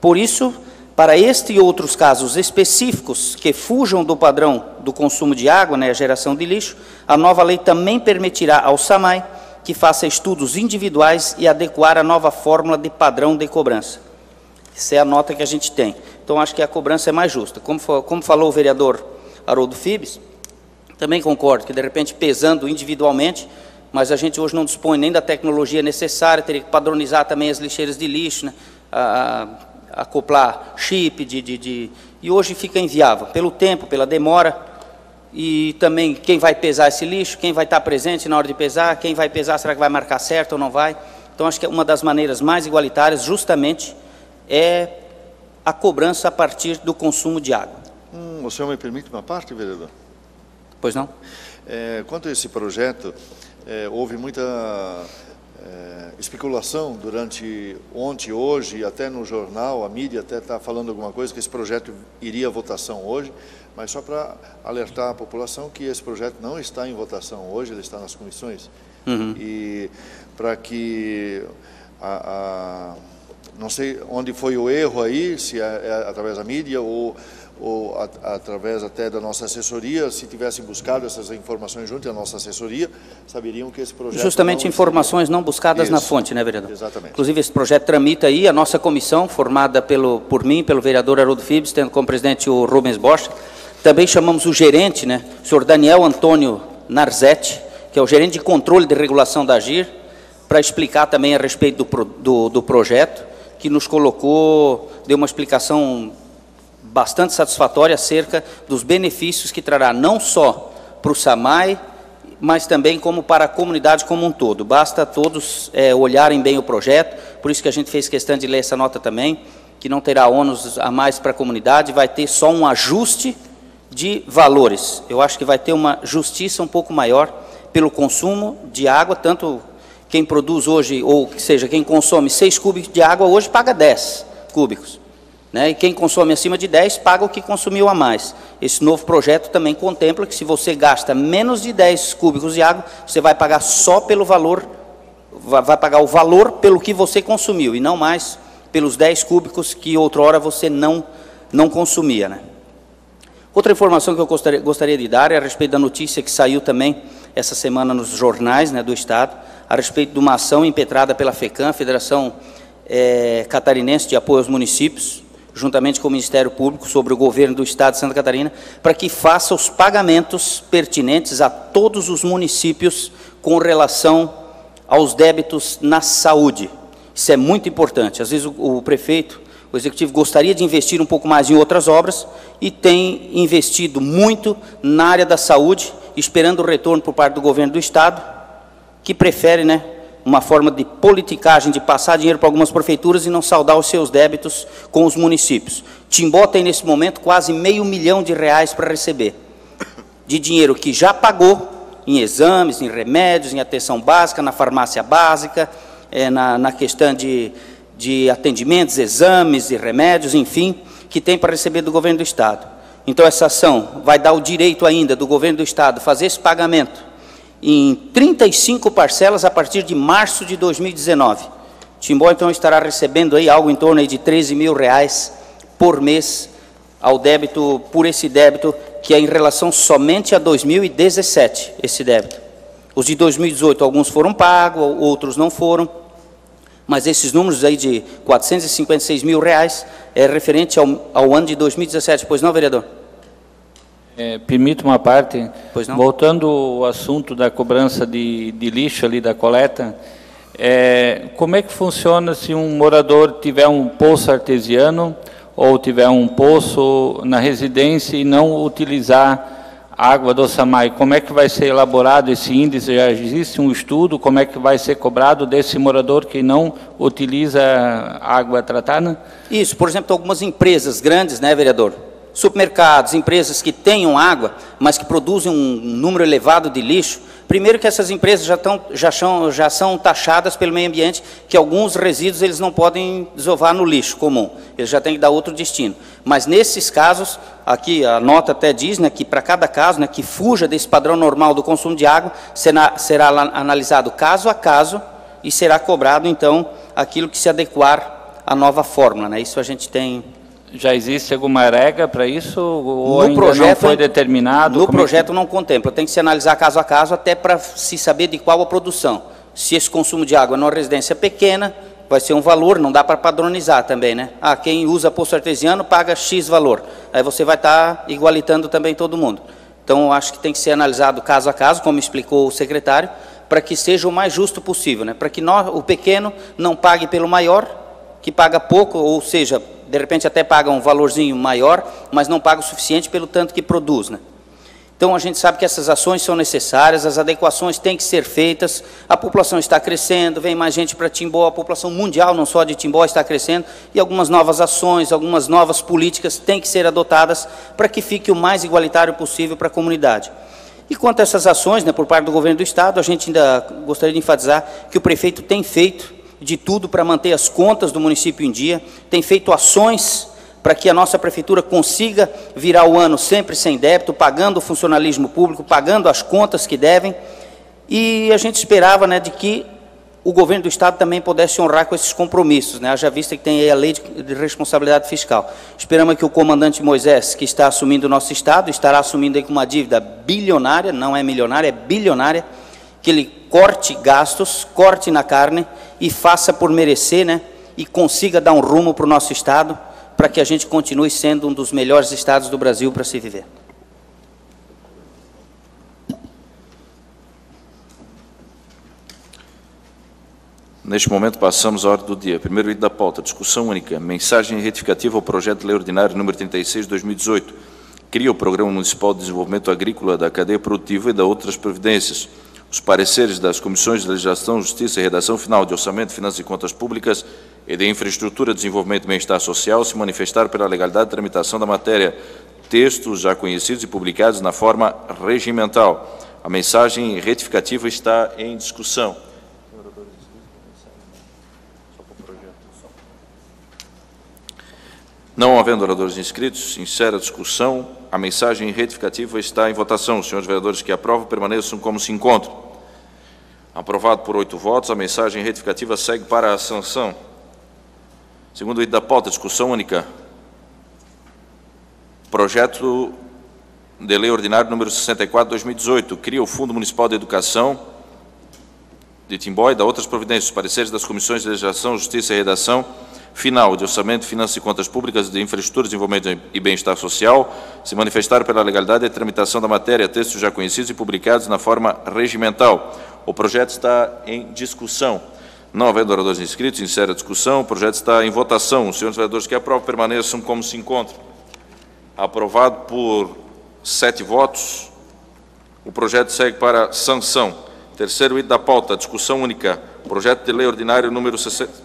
Por isso, para este e outros casos específicos que fujam do padrão do consumo de água, né, a geração de lixo, a nova lei também permitirá ao SAMAI que faça estudos individuais e adequar a nova fórmula de padrão de cobrança. Essa é a nota que a gente tem. Então, acho que a cobrança é mais justa. Como falou o vereador Haroldo Fibes, também concordo que, de repente, pesando individualmente, mas a gente hoje não dispõe nem da tecnologia necessária, teria que padronizar também as lixeiras de lixo, né, acoplar chip, e hoje fica inviável, pelo tempo, pela demora, e também quem vai pesar esse lixo, quem vai estar presente na hora de pesar, quem vai pesar, será que vai marcar certo ou não vai? Então, acho que uma das maneiras mais igualitárias, justamente, é a cobrança a partir do consumo de água. O senhor me permite uma parte, vereador? Pois não? Quanto a esse projeto, houve muita especulação durante ontem, hoje, até no jornal, a mídia até está falando alguma coisa, que esse projeto iria à votação hoje, mas só para alertar a população que esse projeto não está em votação hoje, ele está nas comissões. E para que não sei onde foi o erro aí, se é através da mídia ou através até da nossa assessoria, se tivessem buscado essas informações junto à nossa assessoria, saberiam que esse projeto... Justamente informações não buscadas na fonte, né, vereador? Exatamente. Inclusive, esse projeto tramita aí, a nossa comissão, formada por mim, pelo vereador Haroldo Fibes, tendo como presidente o Rubens Bosch. Também chamamos o gerente, né, o senhor Daniel Antônio Narzetti, que é o gerente de controle de regulação da AGIR, para explicar também a respeito do projeto, que nos colocou, deu uma explicação bastante satisfatória acerca dos benefícios que trará não só para o SAMAI, mas também como para a comunidade como um todo. Basta todos olharem bem o projeto, por isso que a gente fez questão de ler essa nota também, que não terá ônus a mais para a comunidade, vai ter só um ajuste de valores. Eu acho que vai ter uma justiça um pouco maior pelo consumo de água, tanto quem produz hoje, ou seja, quem consome 6 cúbicos de água hoje paga 10 cúbicos. Né? E quem consome acima de 10 paga o que consumiu a mais. Esse novo projeto também contempla que se você gasta menos de 10 cúbicos de água, você vai pagar só pelo valor, vai pagar o valor pelo que você consumiu, e não mais pelos 10 cúbicos que outrora você não consumia. Né? Outra informação que eu gostaria de dar é a respeito da notícia que saiu também essa semana nos jornais, né, do Estado, a respeito de uma ação impetrada pela FECAM, Federação Catarinense de Apoio aos Municípios, juntamente com o Ministério Público, sobre o governo do Estado de Santa Catarina, para que faça os pagamentos pertinentes a todos os municípios com relação aos débitos na saúde. Isso é muito importante. Às vezes o prefeito, o executivo, gostaria de investir um pouco mais em outras obras e tem investido muito na área da saúde, esperando o retorno por parte do governo do Estado, que prefere, né, uma forma de politicagem, de passar dinheiro para algumas prefeituras e não saldar os seus débitos com os municípios. Timbó tem, nesse momento, quase R$500 mil para receber, de dinheiro que já pagou em exames, em remédios, em atenção básica, na farmácia básica, na questão de atendimentos, exames e remédios, enfim, que tem para receber do governo do Estado. Então, essa ação vai dar o direito ainda do governo do Estado fazer esse pagamento em 35 parcelas a partir de março de 2019. Timbó, então, estará recebendo aí algo em torno aí de R$13 mil por mês ao débito, por esse débito, que é em relação somente a 2017, esse débito. Os de 2018, alguns foram pagos, outros não foram, mas esses números aí de R$456 mil é referente ao ano de 2017, pois não, vereador? Permite uma parte, pois não? Voltando ao assunto da cobrança de lixo ali, da coleta, como é que funciona se um morador tiver um poço artesiano ou tiver um poço na residência e não utilizar a água do SAMAI? Como é que vai ser elaborado esse índice? Já existe um estudo, como é que vai ser cobrado desse morador que não utiliza água tratada? Isso, por exemplo, algumas empresas grandes, né, vereador? supermercados, empresas que tenham água, mas que produzem um número elevado de lixo, primeiro que essas empresas já são taxadas pelo meio ambiente, que alguns resíduos eles não podem desovar no lixo comum, eles já têm que dar outro destino. Mas nesses casos, aqui a nota até diz, né, que para cada caso, né, que fuja desse padrão normal do consumo de água, será analisado caso a caso e será cobrado, então, aquilo que se adequar à nova fórmula, né? Isso a gente tem... Já existe alguma regra para isso? Ou No ainda projeto, não foi determinado? No projeto não contempla, tem que se analisar caso a caso até para se saber de qual a produção. Se esse consumo de água numa residência é pequena, vai ser um valor, não dá para padronizar também, né? Ah, quem usa poço artesiano paga X valor. Aí você vai estar igualitando também todo mundo. Então, eu acho que tem que ser analisado caso a caso, como explicou o secretário, para que seja o mais justo possível, né? Para que o pequeno não pague pelo maior, que paga pouco, ou seja, de repente até paga um valorzinho maior, mas não paga o suficiente pelo tanto que produz, né? Então, a gente sabe que essas ações são necessárias, as adequações têm que ser feitas, a população está crescendo, vem mais gente para Timbó, a população mundial, não só de Timbó, está crescendo, e algumas novas ações, algumas novas políticas têm que ser adotadas para que fique o mais igualitário possível para a comunidade. E quanto a essas ações, né, por parte do governo do Estado, a gente ainda gostaria de enfatizar que o prefeito tem feito de tudo para manter as contas do município em dia, tem feito ações para que a nossa prefeitura consiga virar o ano sempre sem débito, pagando o funcionalismo público, pagando as contas que devem, e a gente esperava, né, de que o governo do Estado também pudesse honrar com esses compromissos, né, haja vista que tem aí a lei de responsabilidade fiscal. Esperamos que o comandante Moisés, que está assumindo o nosso Estado, estará assumindo aí com uma dívida bilionária, não é milionária, é bilionária, que ele corte gastos, corte na carne e faça por merecer, né, e consiga dar um rumo para o nosso Estado, para que a gente continue sendo um dos melhores estados do Brasil para se viver. Neste momento, passamos à ordem do dia. Primeiro item da pauta, discussão única, mensagem retificativa ao projeto de lei ordinário número 36 de 2018, cria o Programa Municipal de Desenvolvimento Agrícola da Cadeia Produtiva e da outras providências. Os pareceres das Comissões de Legislação, Justiça e Redação Final de Orçamento, Finanças e Contas Públicas e de Infraestrutura, Desenvolvimento e Bem-Estar Social se manifestaram pela legalidade de tramitação da matéria. Textos já conhecidos e publicados na forma regimental. A mensagem retificativa está em discussão. Não havendo oradores inscritos, encerra a discussão. A mensagem retificativa está em votação. Os senhores vereadores que aprovam permaneçam como se encontram. Aprovado por 8 votos, a mensagem retificativa segue para a sanção. Segundo item da pauta, discussão única. Projeto de lei ordinário número 64 de 2018, cria o Fundo Municipal de Educação de Timbó e da outras providências. Os pareceres das Comissões de Legislação, Justiça e Redação Final de Orçamento, Finanças e Contas Públicas, de Infraestrutura, Desenvolvimento e Bem-Estar Social se manifestaram pela legalidade e tramitação da matéria, textos já conhecidos e publicados na forma regimental. O projeto está em discussão. Não havendo oradores inscritos, encerra a discussão. O projeto está em votação. Os senhores vereadores que aprovam permaneçam como se encontram. Aprovado por 7 votos, o projeto segue para sanção. Terceiro item da pauta, discussão única. Projeto de lei ordinário número 60.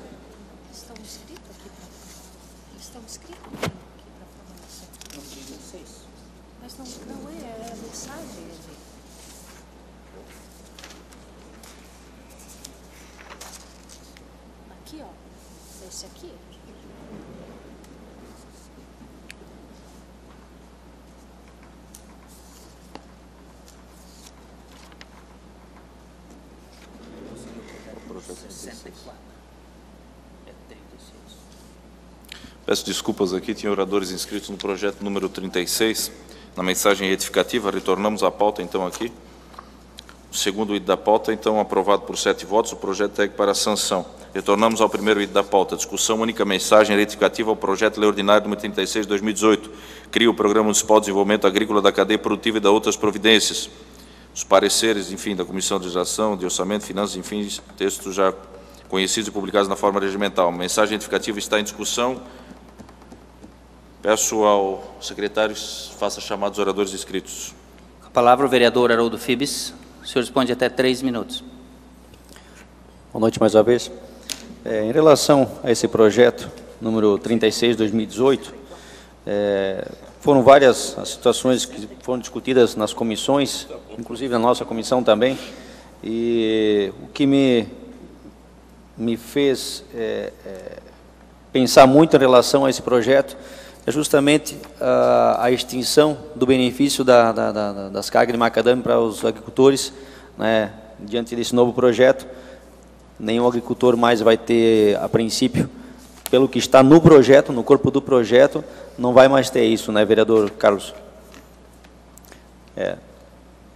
Peço desculpas aqui, tinha oradores inscritos no projeto número 36, na mensagem retificativa, retornamos à pauta então aqui. O segundo item da pauta, então, aprovado por 7 votos, o projeto segue para a sanção. Retornamos ao primeiro item da pauta, discussão única, mensagem retificativa ao projeto de lei ordinário número 36 de 2018, cria o Programa Municipal de Desenvolvimento Agrícola da Cadeia Produtiva e da outras providências. Os pareceres, enfim, da Comissão de Legislação, de Orçamento, Finanças, enfim, textos já conhecidos e publicados na forma regimental. A mensagem retificativa está em discussão. Peço ao secretário faça chamar dos oradores inscritos. Com a palavra o vereador Haroldo Fibes. O senhor dispõe até 3 minutos. Boa noite mais uma vez. Em relação a esse projeto, número 36 de 2018, Foram várias as situações que foram discutidas nas comissões, inclusive na nossa comissão também, e o que me fez pensar muito em relação a esse projeto é justamente a extinção do benefício das cargas de macadâmia para os agricultores, né? Diante desse novo projeto, nenhum agricultor mais vai ter, a princípio, pelo que está no projeto, no corpo do projeto, não vai mais ter isso, né, vereador Carlos?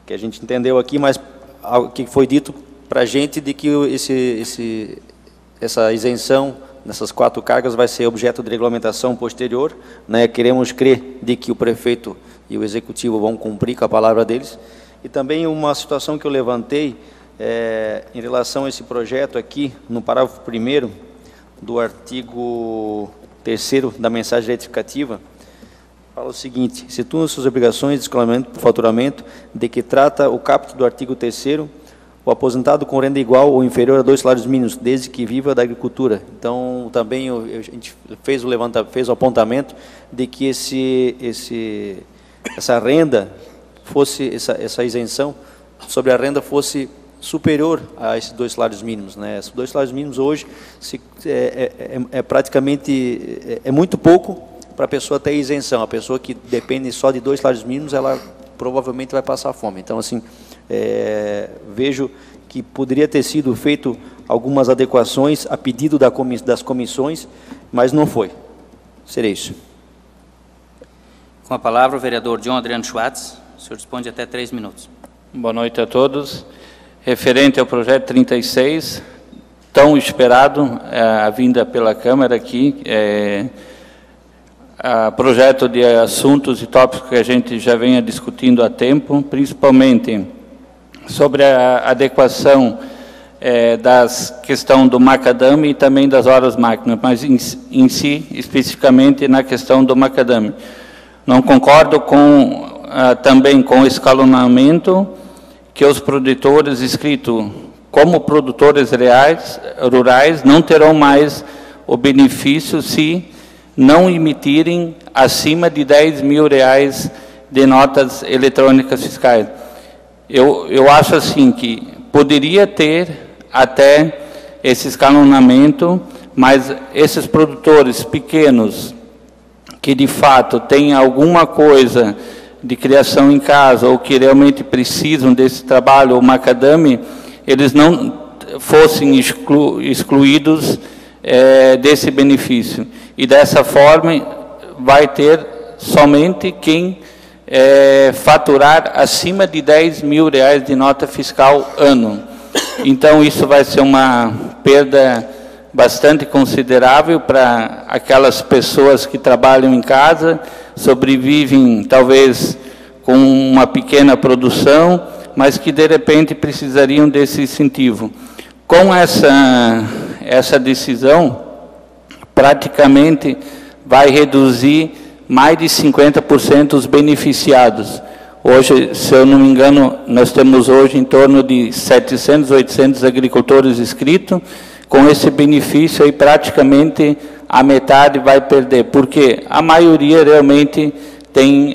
Que a gente entendeu aqui, mas o que foi dito para a gente de que essa isenção nessas 4 cargas vai ser objeto de regulamentação posterior, né? Queremos crer de que o prefeito e o executivo vão cumprir com a palavra deles. E também uma situação que eu levantei em relação a esse projeto aqui, no parágrafo 1º do artigo 3º da mensagem retificativa, fala o seguinte: situam suas obrigações de escolamento por faturamento de que trata o caput do artigo 3º, o aposentado com renda igual ou inferior a 2 salários mínimos, desde que viva da agricultura. Então, também a gente fez o apontamento de que essa renda fosse, essa isenção sobre a renda fosse superior a esses 2 salários mínimos, né? Esses 2 salários mínimos hoje praticamente muito pouco para a pessoa ter isenção. A pessoa que depende só de 2 salários mínimos, ela provavelmente vai passar fome. Então, assim, vejo que poderia ter sido feito algumas adequações a pedido das comissões, mas não foi. Seria isso. Com a palavra o vereador John Adriano Schwartz. O senhor dispõe de até 3 minutos. Boa noite a todos. Referente ao projeto 36, tão esperado, a vinda pela Câmara aqui, projeto de assuntos e tópicos que a gente já vem discutindo há tempo, principalmente sobre a adequação da questão do macadame e também das horas máquinas, mas em si, especificamente na questão do macadame. Não concordo também com o escalonamento que os produtores inscritos como produtores rurais não terão mais o benefício se não emitirem acima de R$10.000 de notas eletrônicas fiscais. Eu acho assim que poderia ter até esse escalonamento, mas esses produtores pequenos que de fato têm alguma coisa de criação em casa ou que realmente precisam desse trabalho, o macadame, eles não fossem excluídos desse benefício. E dessa forma vai ter somente quem faturar acima de R$10.000 de nota fiscal ano. Então isso vai ser uma perda bastante considerável para aquelas pessoas que trabalham em casa, sobrevivem talvez com uma pequena produção, mas que de repente precisariam desse incentivo. Com essa decisão, praticamente vai reduzir mais de 50% os beneficiados. Hoje, se eu não me engano, nós temos hoje em torno de 700, 800 agricultores inscritos. Com esse benefício aí, praticamente a metade vai perder, porque a maioria realmente tem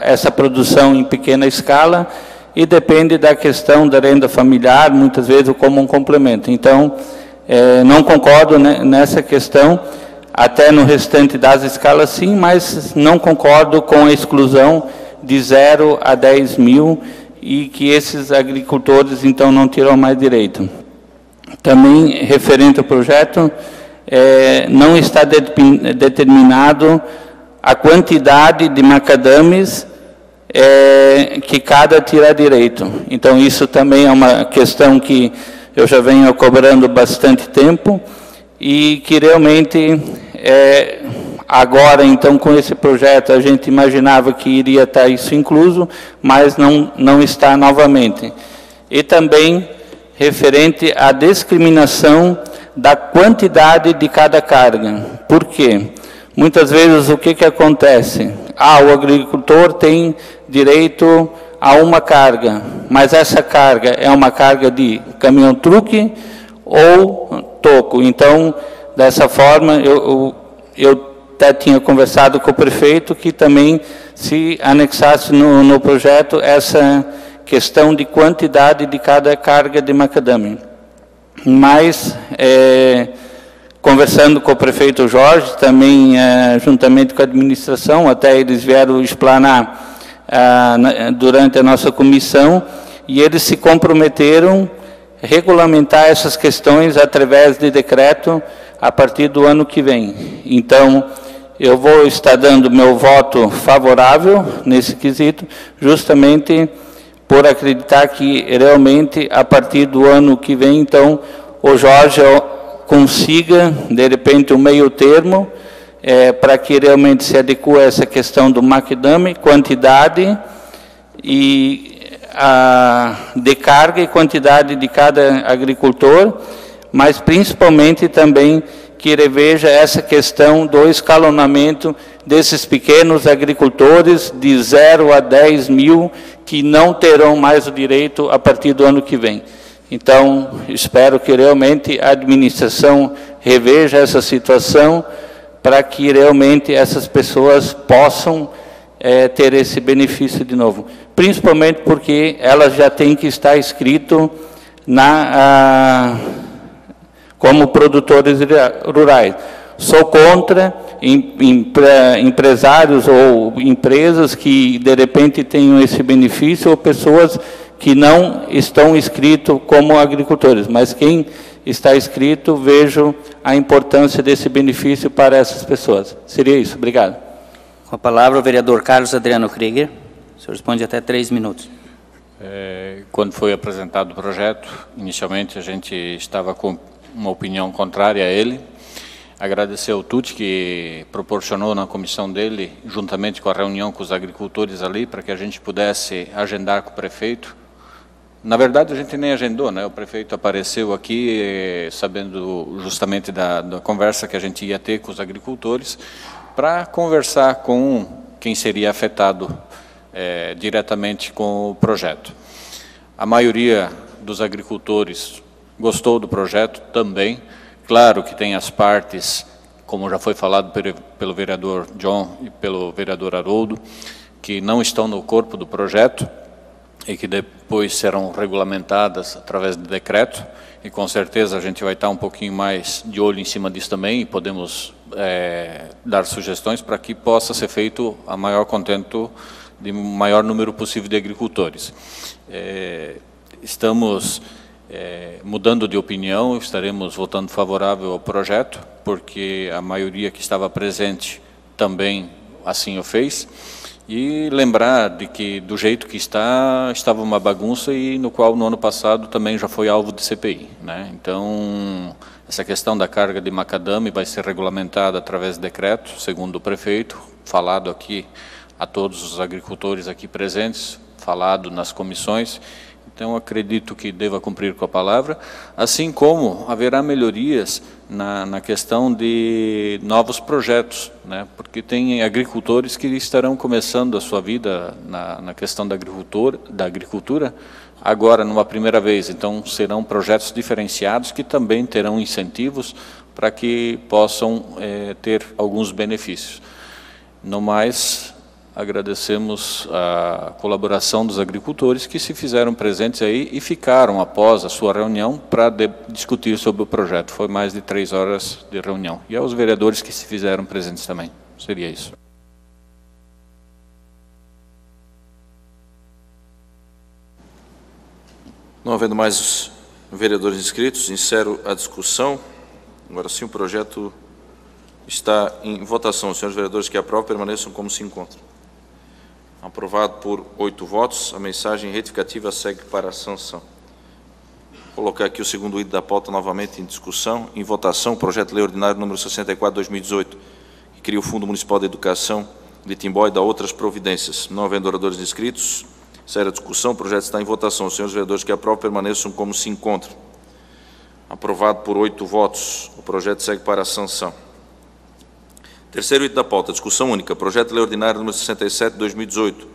essa produção em pequena escala e depende da questão da renda familiar, muitas vezes como um complemento. Então, não concordo nessa questão, até no restante das escalas sim, mas não concordo com a exclusão de 0 a 10 mil e que esses agricultores então não terão mais direito. Também, referente ao projeto, não está determinado a quantidade de macadames que cada terá direito. Então, isso também é uma questão que eu já venho cobrando bastante tempo e que realmente, agora, então, com esse projeto, a gente imaginava que iria estar isso incluso, mas não está novamente. E também referente à discriminação da quantidade de cada carga. Por quê? Muitas vezes o que acontece? O agricultor tem direito a uma carga, mas essa carga é uma carga de caminhão-truque ou toco. Então, dessa forma, eu até tinha conversado com o prefeito que também se anexasse no projeto essa questão de quantidade de cada carga de macadâmia. Mas, conversando com o prefeito Jorge, também juntamente com a administração, até eles vieram explanar durante a nossa comissão, e eles se comprometeram a regulamentar essas questões através de decreto a partir do ano que vem. Então, eu vou estar dando meu voto favorável nesse quesito, justamente por acreditar que realmente a partir do ano que vem, então, o Jorge consiga, de repente, um meio termo, para que realmente se adeque a essa questão do macadame, quantidade de carga e quantidade de cada agricultor, mas principalmente também que reveja essa questão do escalonamento desses pequenos agricultores de 0 a 10 mil que não terão mais o direito a partir do ano que vem. Então, espero que realmente a administração reveja essa situação para que realmente essas pessoas possam ter esse benefício de novo. Principalmente porque elas já têm que estar inscrito como produtores rurais. Sou contra empresários ou empresas que, de repente, tenham esse benefício, ou pessoas que não estão inscritos como agricultores. Mas quem está inscrito, vejo a importância desse benefício para essas pessoas. Seria isso. Obrigado. Com a palavra, o vereador Carlos Adriano Krieger. O senhor responde até 3 minutos. Quando foi apresentado o projeto, inicialmente a gente estava com uma opinião contrária a ele. Agradecer ao Tuti que proporcionou na comissão dele, juntamente com a reunião com os agricultores ali, para que a gente pudesse agendar com o prefeito. Na verdade, a gente nem agendou, né? O prefeito apareceu aqui, sabendo justamente da conversa que a gente ia ter com os agricultores, para conversar com quem seria afetado diretamente com o projeto. A maioria dos agricultores gostou do projeto também. Claro que tem as partes, como já foi falado pelo vereador John e pelo vereador Haroldo, que não estão no corpo do projeto e que depois serão regulamentadas através de decreto, e com certeza a gente vai estar um pouquinho mais de olho em cima disso também, e podemos dar sugestões para que possa ser feito a maior contento de maior número possível de agricultores. Estamos mudando de opinião, estaremos votando favorável ao projeto, porque a maioria que estava presente também assim o fez, e lembrar de que, do jeito que estava uma bagunça, e no qual no ano passado também já foi alvo de CPI, né? Então, essa questão da carga de macadame vai ser regulamentada através de decreto, segundo o prefeito, falado aqui a todos os agricultores aqui presentes, falado nas comissões. Então, acredito que deva cumprir com a palavra, assim como haverá melhorias na questão de novos projetos, né? Porque tem agricultores que estarão começando a sua vida na questão da agricultura agora, numa primeira vez. Então, serão projetos diferenciados que também terão incentivos para que possam ter alguns benefícios. No mais, agradecemos a colaboração dos agricultores que se fizeram presentes aí e ficaram após a sua reunião para discutir sobre o projeto. Foi mais de 3 horas de reunião. E aos vereadores que se fizeram presentes também. Seria isso. Não havendo mais vereadores inscritos, encerro a discussão. Agora sim, o projeto está em votação. Os senhores vereadores que aprovam permaneçam como se encontram. Aprovado por 8 votos, a mensagem retificativa segue para a sanção. Vou colocar aqui o segundo item da pauta novamente em discussão. Em votação, o projeto de lei ordinário número 64/2018, que cria o Fundo Municipal de Educação de Timbó e dá outras providências. Não havendo oradores inscritos, encerra a discussão. O projeto está em votação. Os senhores vereadores que aprovam permaneçam como se encontram. Aprovado por 8 votos, o projeto segue para a sanção. Terceiro item da pauta, discussão única, projeto de lei ordinário número 67/2018,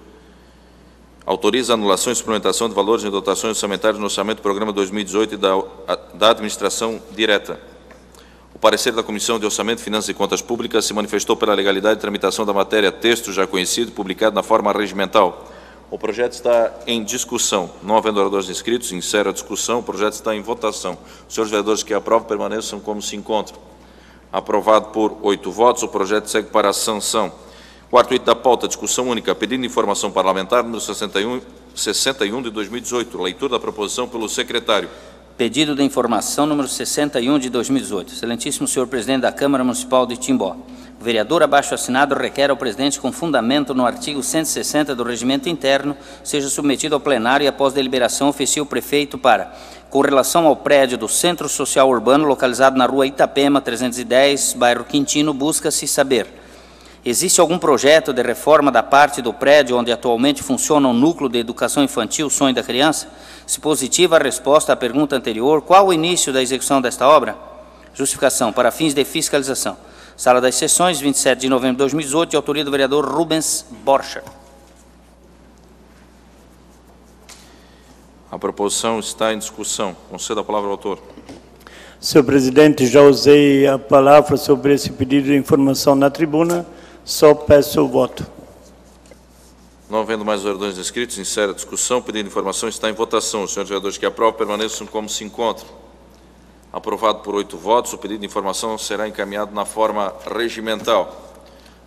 autoriza a anulação e suplementação de valores em dotações orçamentárias no orçamento do programa 2018 e da administração direta. O parecer da Comissão de Orçamento, Finanças e Contas Públicas se manifestou pela legalidade de tramitação da matéria, texto já conhecido e publicado na forma regimental. O projeto está em discussão. Não havendo oradores inscritos, encerro a discussão. O projeto está em votação. Os senhores vereadores que aprovam permaneçam como se encontram. Aprovado por 8 votos, o projeto segue para a sanção. Quarto item da pauta, discussão única, pedido de informação parlamentar número 61 de 2018. Leitura da proposição pelo secretário. Pedido de informação número 61 de 2018. Excelentíssimo senhor presidente da Câmara Municipal de Timbó. O vereador abaixo assinado requer ao presidente, com fundamento no artigo 160 do Regimento Interno, seja submetido ao plenário e, após deliberação, oficie o prefeito para, com relação ao prédio do Centro Social Urbano, localizado na rua Itapema, 310, bairro Quintino, busca-se saber: existe algum projeto de reforma da parte do prédio onde atualmente funciona o Núcleo de Educação Infantil Sonho da Criança? Se positiva a resposta à pergunta anterior, qual o início da execução desta obra? Justificação: para fins de fiscalização. Sala das Sessões, 27 de novembro de 2018, de autoria do vereador Rubens Borcher. A proposição está em discussão. Concedo a palavra ao autor. Senhor presidente, já usei a palavra sobre esse pedido de informação na tribuna, só peço o voto. Não havendo mais oradores inscritos, encerra a discussão. O pedido de informação está em votação. Os senhores vereadores que aprovam permaneçam como se encontram. Aprovado por 8 votos, o pedido de informação será encaminhado na forma regimental.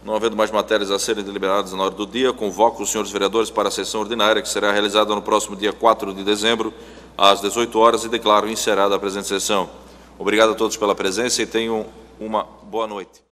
Não havendo mais matérias a serem deliberadas na hora do dia, convoco os senhores vereadores para a sessão ordinária, que será realizada no próximo dia 4 de dezembro, às 18 horas, e declaro encerrada a presente sessão. Obrigado a todos pela presença e tenham uma boa noite.